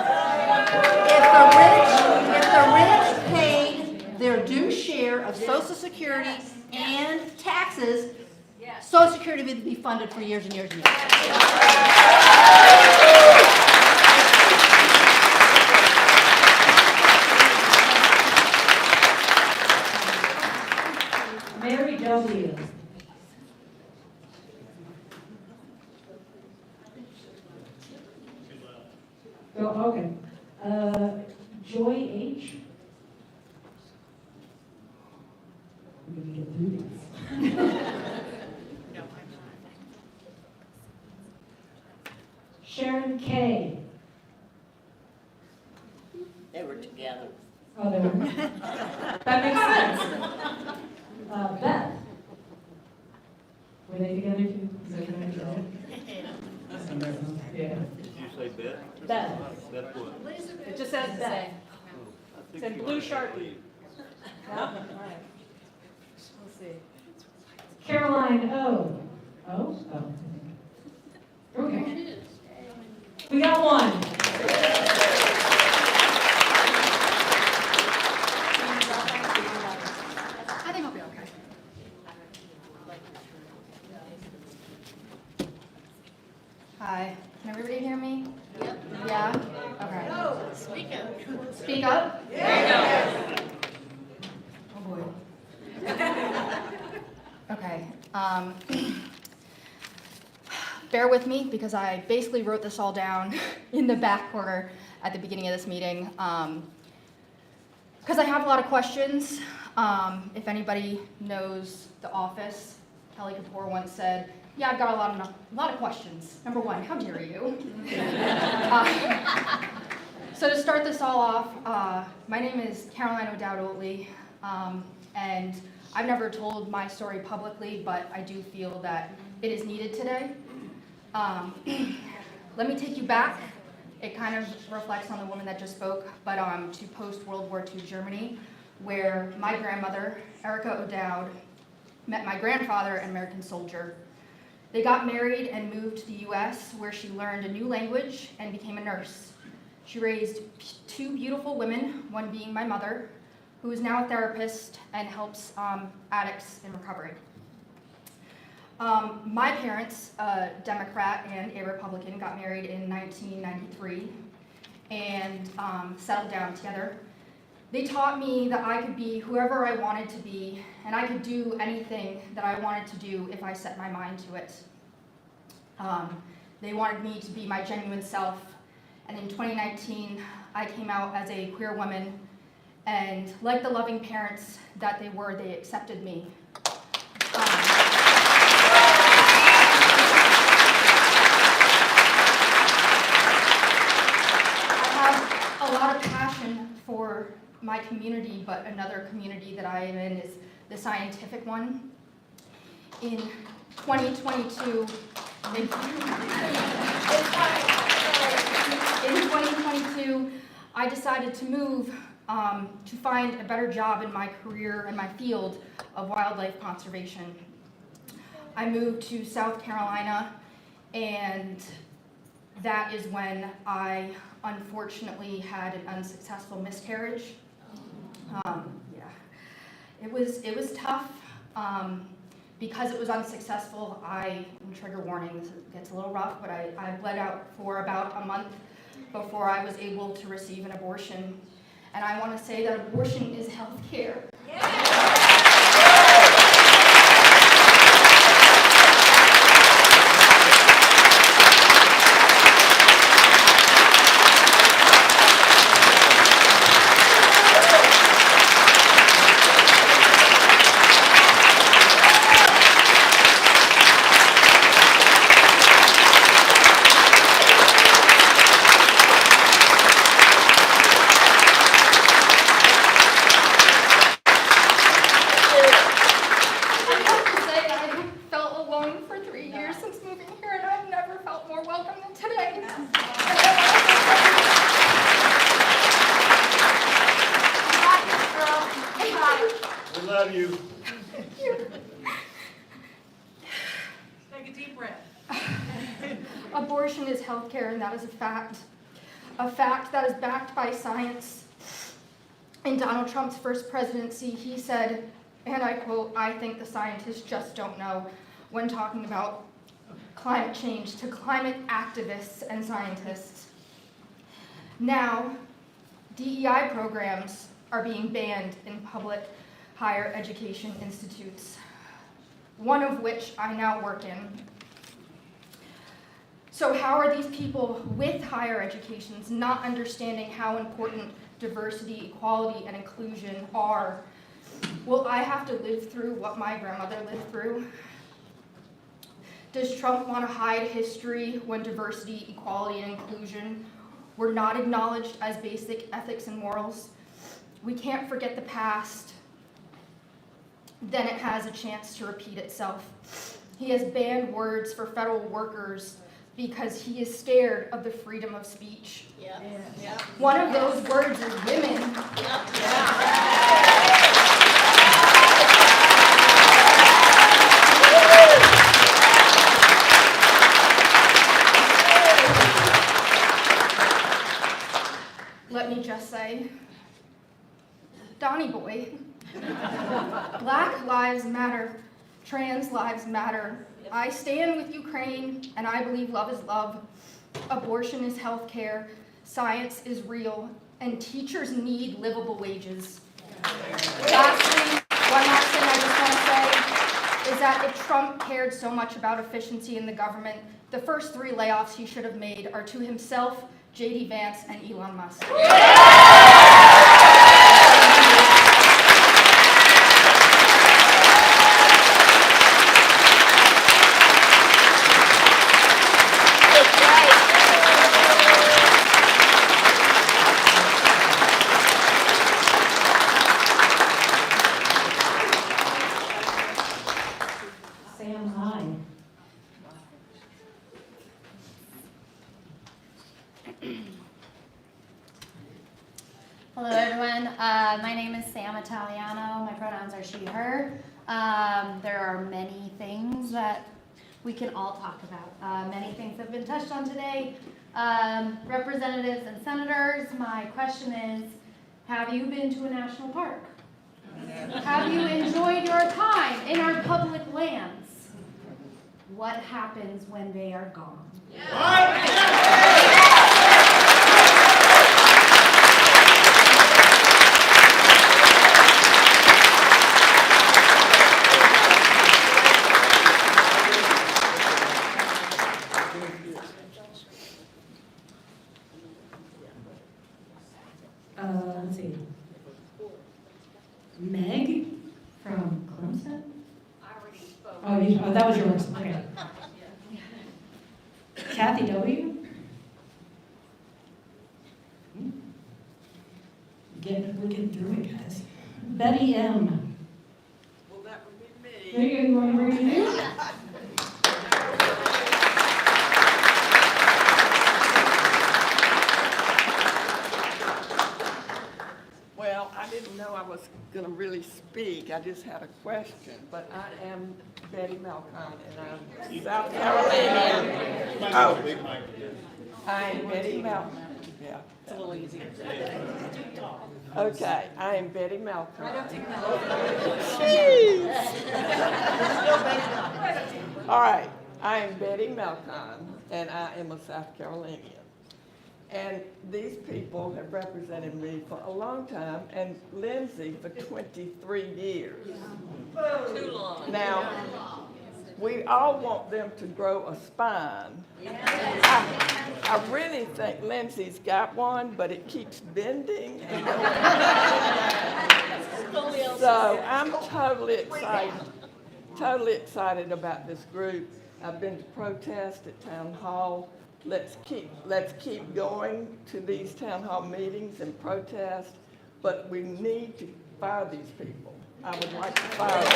the rich paid their due share of Social Security and taxes, Social Security would be funded for years and years and years. Mary W. Oh, okay. Joy H. I'm going to get through these. Sharon K. They were together. Oh, they were. That makes sense. Were they together too? Is that what I said? Yeah. Did you say Beth? Beth. Beth what? It just says Beth. It's in blue Sharpie. No? All right. Let's see. Caroline O. O? Oh. Okay. We got one. I think I'll be okay. Hi, can everybody hear me? Yep. Yeah? Okay. Speak up. Speak up? Yeah. Oh boy. Okay. Bear with me because I basically wrote this all down in the back corner at the beginning of this meeting. Because I have a lot of questions. If anybody knows The Office, Kelly Kapoor once said, "Yeah, I've got a lot of questions. Number one, how dare you?" So to start this all off, my name is Caroline O'Dowd Oatley, and I've never told my story publicly, but I do feel that it is needed today. Let me take you back. It kind of reflects on the woman that just spoke, but to post-World War II Germany, where my grandmother, Erica O'Dowd, met my grandfather, an American soldier. They got married and moved to the US, where she learned a new language and became a nurse. She raised two beautiful women, one being my mother, who is now a therapist and helps addicts in recovery. My parents, a Democrat and a Republican, got married in 1993 and settled down together. They taught me that I could be whoever I wanted to be, and I could do anything that I wanted to do if I set my mind to it. They wanted me to be my genuine self, and in 2019, I came out as a queer woman, and like the loving parents that they were, they accepted me. I have a lot of passion for my community, but another community that I am in is the scientific one. In 2022, I decided to move to find a better job in my career and my field of wildlife conservation. I moved to South Carolina, and that is when I unfortunately had an unsuccessful miscarriage. It was tough. Because it was unsuccessful, trigger warning, this gets a little rough, but I bled out for about a month before I was able to receive an abortion. And I want to say that abortion is health care. Love you. Take a deep breath. Abortion is healthcare, and that is a fact that is backed by science. In Donald Trump's first presidency, he said, and I quote, "I think the scientists just don't know," when talking about climate change to climate activists and scientists. Now, DEI programs are being banned in public higher education institutes, one of which I now work in. So how are these people with higher educations not understanding how important diversity, equality, and inclusion are? Will I have to live through what my grandmother lived through? Does Trump want to hide history when diversity, equality, and inclusion were not acknowledged as basic ethics and morals? We can't forget the past. Then it has a chance to repeat itself. He has banned words for federal workers because he is scared of the freedom of speech. One of those words is women. Let me just say, Donnie boy, Black lives matter, trans lives matter. I stand with Ukraine, and I believe love is love. Abortion is health care, science is real, and teachers need livable wages. Lastly, one last thing I just want to say is that if Trump cared so much about efficiency in the government, the first 3 layoffs he should have made are to himself, J.D. Vance, and Elon Musk. Sam, hi. Hello, everyone. My name is Sam Italiano. My pronouns are she, her. There are many things that we can all talk about. Many things have been touched on today. Representatives and senators, my question is, have you been to a national park? Have you enjoyed your time in our public lands? What happens when they are gone? Let's see. Meg from Clemson? Oh, that was yours. Okay. Kathy W. We're getting through it, guys. Betty M. Well, that would be me. There you go. You want to bring it in? Well, I didn't know I was going to really speak. I just had a question. But I am Betty Malcon, and I'm South Carolinian. Oh, I'm Betty Malcon. Yeah, it's a little easier. Okay, I am Betty Malcon. I don't take All right, I am Betty Malcon, and I am a South Carolinian. And these people have represented me for a long time, and Lindsey for 23 years. Too long. Now, we all want them to grow a spine. I really think Lindsey's got one, but it keeps bending. So I'm totally excited about this group. I've been to protest at Town Hall. Let's keep going to these town hall meetings and protest, but we need to fire these people. I would like to fire them.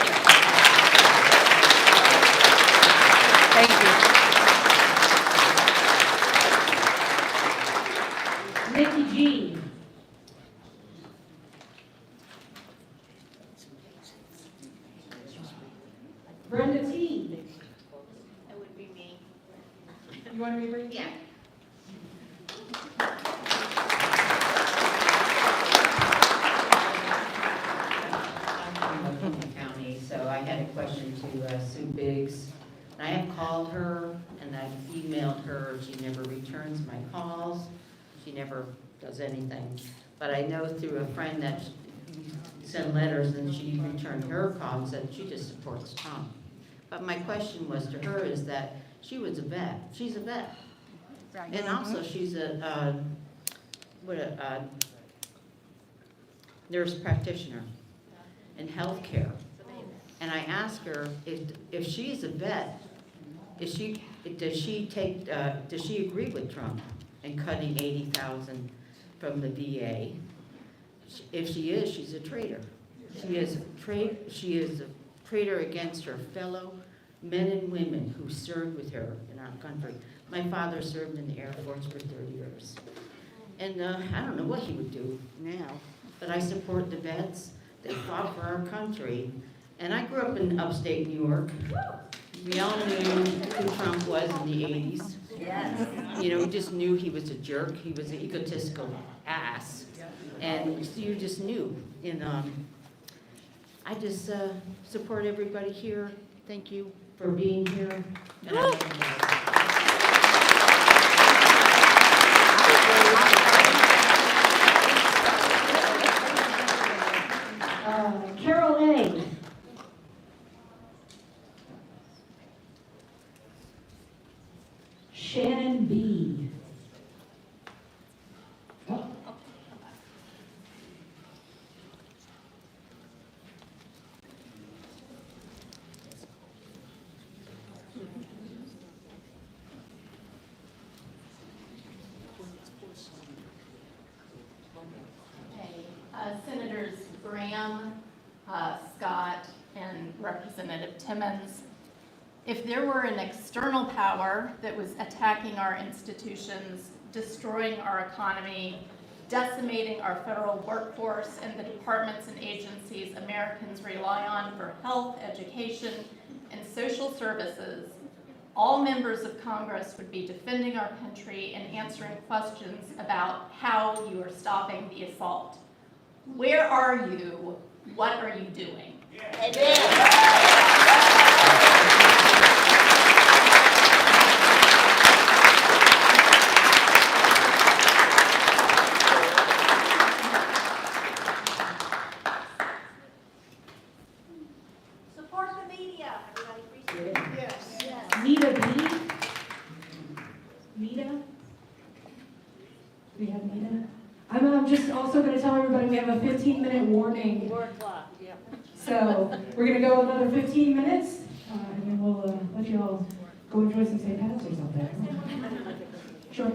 Thank you. Nikki G. Brenda T. That would be me. You want to read? Yeah. County, so I had a question to Sue Biggs. I have called her and I've emailed her. She never returns my calls. She never does anything. But I know through a friend that sent letters and she returned her calls that she just supports Trump. But my question was to her is that she was a vet. She's a vet. Right. And also she's a nurse practitioner in healthcare. And I asked her if she's a vet, does she agree with Trump in cutting 80,000 from the VA? If she is, she's a traitor. She is a traitor against her fellow men and women who served with her in our country. My father served in the Air Force for 30 years. And I don't know what he would do now, but I support the vets that fought for our country. And I grew up in upstate New York. We all knew who Trump was in the 80s. Yes. You know, we just knew he was a jerk. He was an egotistical ass. And you just knew. And I just support everybody here. Thank you for being here. And I love you guys. Carol A. Shannon B. Oh. Senators Graham, Scott, and Representative Timmons, if there were an external power that was attacking our institutions, destroying our economy, decimating our federal workforce and the departments and agencies Americans rely on for health, education, and social services, all members of Congress would be defending our country and answering questions about how you are stopping the assault. Where are you? What are you doing? Support the media. Everybody appreciate it. Yes. Nita B. Nita? Do we have Nita? I'm just also going to tell everybody we have a 15-minute warning. 4 o'clock, yeah. So we're going to go another 15 minutes, and then we'll let you all go enjoy some St. Pat's or something. Sure.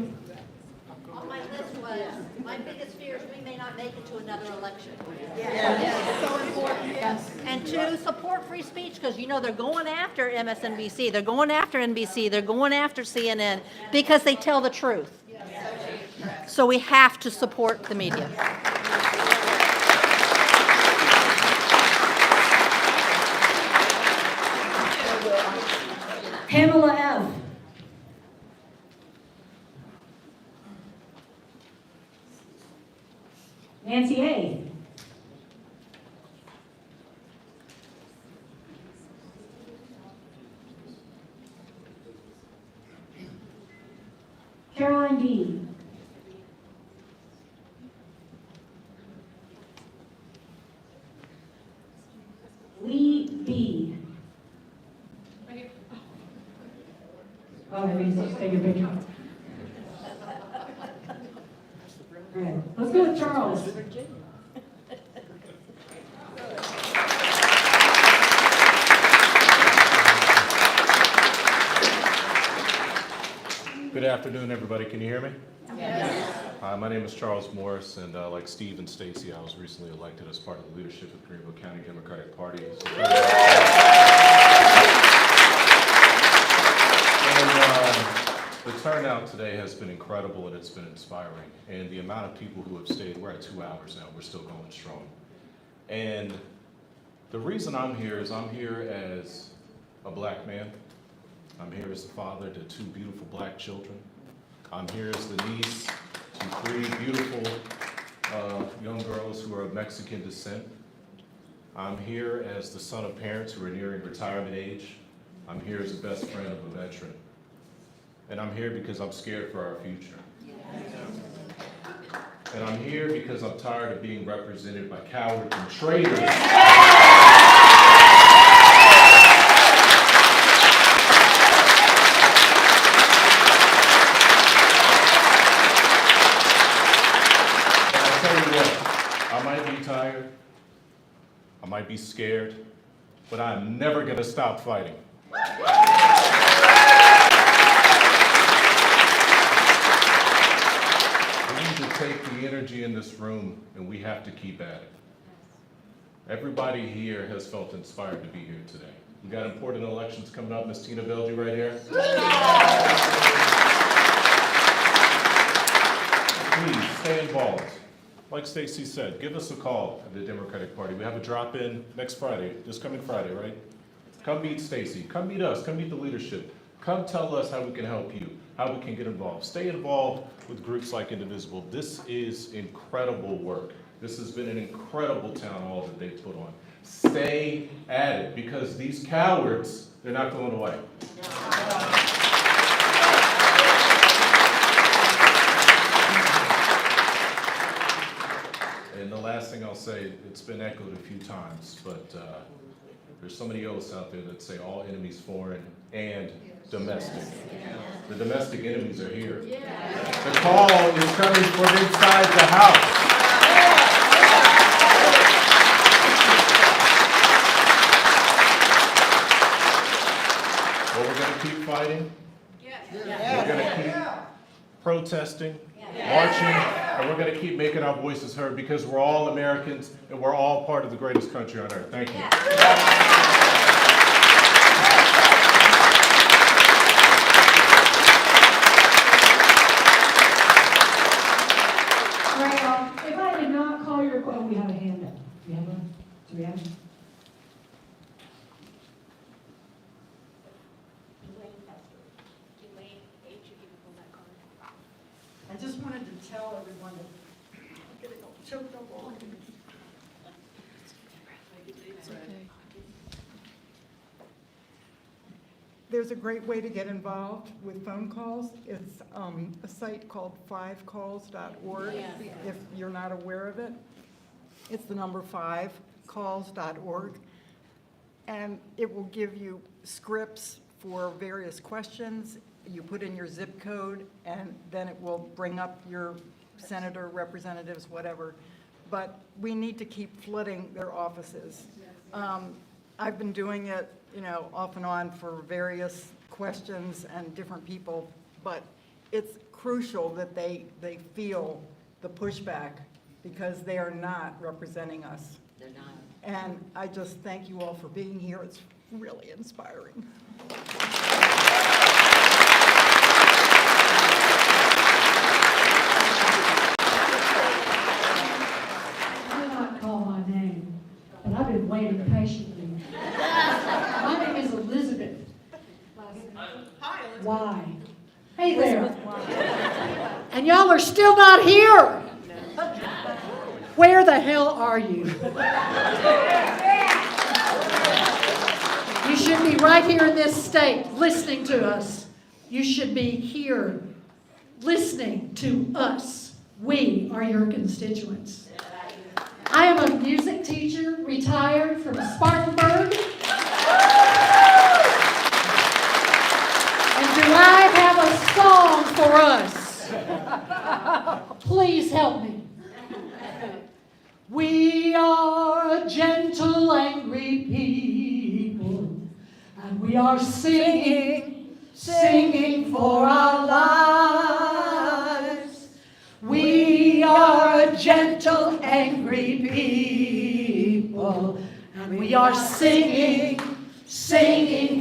On my list was, my biggest fear is we may not make it to another election. Yes. So important. Yes. And two, support free speech, because you know they're going after MSNBC, they're going after NBC, they're going after CNN, because they tell the truth. So we have to support the media. Pamela F. Nancy A. Caroline D. Lee B. Oh, maybe just take a picture. All right, let's go with Charles. Good afternoon, everybody. Can you hear me? Yes. Hi, my name is Charles Morris, and like Steve and Stacy, I was recently elected as part of the leadership of the Greenville County Democratic Party. The turnout today has been incredible, and it's been inspiring. And the amount of people who have stayed, we're at 2 hours now, we're still going strong. And the reason I'm here is I'm here as a black man. I'm here as the father to 2 beautiful black children. I'm here as the niece to 3 beautiful young girls who are of Mexican descent. I'm here as the son of parents who are nearing retirement age. I'm here as the best friend of a veteran. And I'm here because I'm scared for our future. And I'm here because I'm tired of being represented by cowards and traitors. I might be tired, I might be scared, but I'm never going to stop fighting. We need to take the energy in this room and we have to keep at it. Everybody here has felt inspired to be here today. We got important elections coming up. Ms. Tina Belge right here. Please stay involved. Like Stacy said, give us a call at the Democratic Party. We have a drop-in next Friday, this coming Friday, right? Come meet Stacy, come meet us, come meet the leadership. Come tell us how we can help you, how we can get involved. Stay involved with groups like Indivisible. This is incredible work. This has been an incredible town hall that they've put on. Stay at it, because these cowards, they're not going away. And the last thing I'll say, it's been echoed a few times, but there's so many oaths out there that say all enemies foreign and domestic. The domestic enemies are here. The call is coming from inside the house. Well, we're going to keep fighting. We're going to keep protesting, marching, and we're going to keep making our voices heard, because we're all Americans and we're all part of the greatest country on earth. Thank you. If I did not call your, oh, we have a hand up. Do we have one? Do we have one? I just wanted to tell everyone that I'm getting all choked up all over. It's okay. There's a great way to get involved with phone calls. It's a site called 5calls.org, if you're not aware of it. It's the number 5calls.org. And it will give you scripts for various questions. You put in your zip code, and then it will bring up your senator, representatives, whatever. But we need to keep flooding their offices. I've been doing it, off and on for various questions and different people, but it's crucial that they feel the pushback, because they are not representing us. They're not. And I just thank you all for being here. It's really inspiring. Call my name, but I've been waiting patiently. My name is Elizabeth. Why? Hey there. And y'all are still not here. Where the hell are you? You should be right here in this state listening to us. You should be here listening to us. We are your constituents. I am a music teacher, retired from Spartanburg. And do I have a song for us? Please help me. We are a gentle, angry people, and we are singing for our lives. We are a gentle, angry people, and we are singing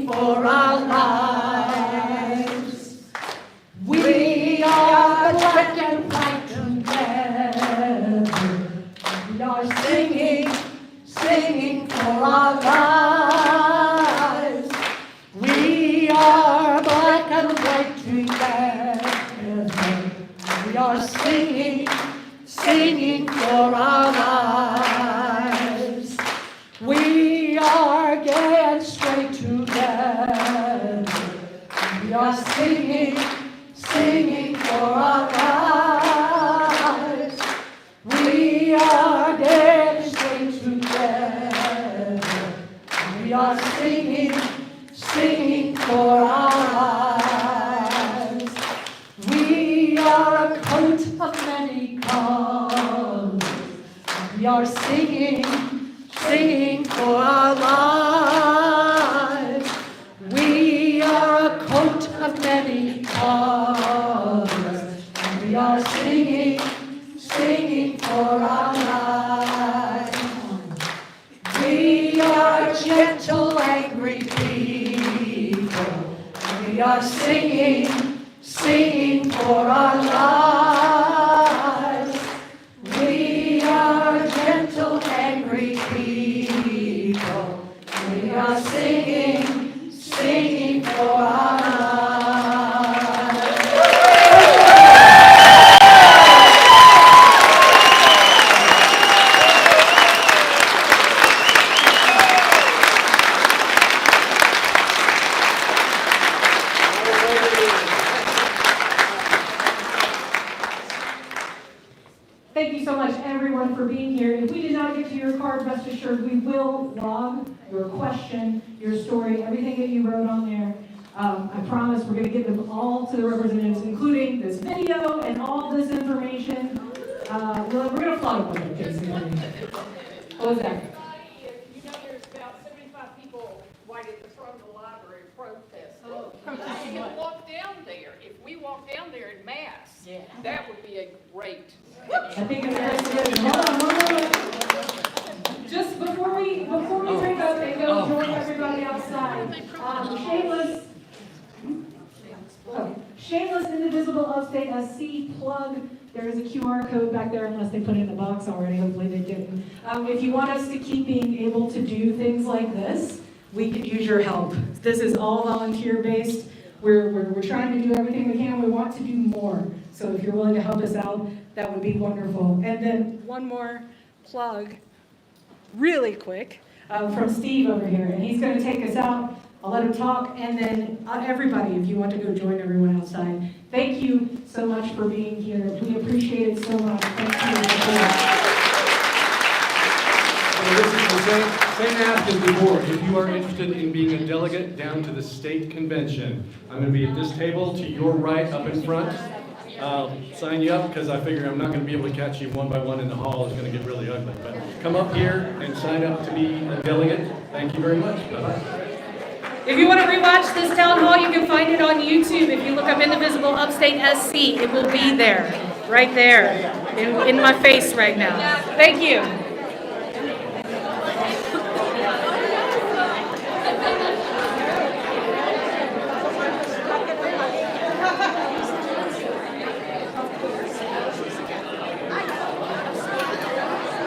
for our lives. We are black and white together, and we are singing for our lives. We are black and white together, and we are singing for our lives. We are gay and straight together, and we are singing for our lives. We are gay and straight together, and we are singing for our lives. We are a coat of many colors, and we are singing for our lives. We are a coat of many colors, and we are singing for our lives. We are gentle, angry angry people. We are singing, singing for our lives. We are gentle, angry people. We are singing, singing for our lives. Thank you so much, everyone, for being here. If we did not get to your card, rest assured we will log your question, your story, everything that you wrote on there. I promise we're going to get them all to the representatives, including this video and all this information. We're going to flood them with it, basically. What was that? You know, there's about 75 people right at the front of the library protesting. Oh. I can walk down there. If we walk down there in mass, that would be a great. I think it's hold on, one more. Just before we break up and go join everybody outside, shameless Indivisible Upstate SC plug. There is a QR code back there, unless they put it in the box already. Hopefully they didn't. If you want us to keep being able to do things like this, we could use your help. This is all volunteer based. We're trying to do everything we can. We want to do more. So if you're willing to help us out, that would be wonderful. And then one more plug, really quick, from Steve over here. And he's going to take us out. I'll let him talk. And then everybody, if you want to go join everyone outside. Thank you so much for being here. We appreciate it so much. Thank you. This is the same ask as before. If you are interested in being a delegate down to the state convention, I'm going to be at this table to your right up in front. Sign you up because I figure I'm not going to be able to catch you one by one in the hall. It's going to get really ugly. But come up here and sign up to be a delegate. Thank you very much. Bye-bye. If you want to rewatch this town hall, you can find it on YouTube. If you look up Indivisible Upstate SC, it will be there, right there, in my face right now. Thank you.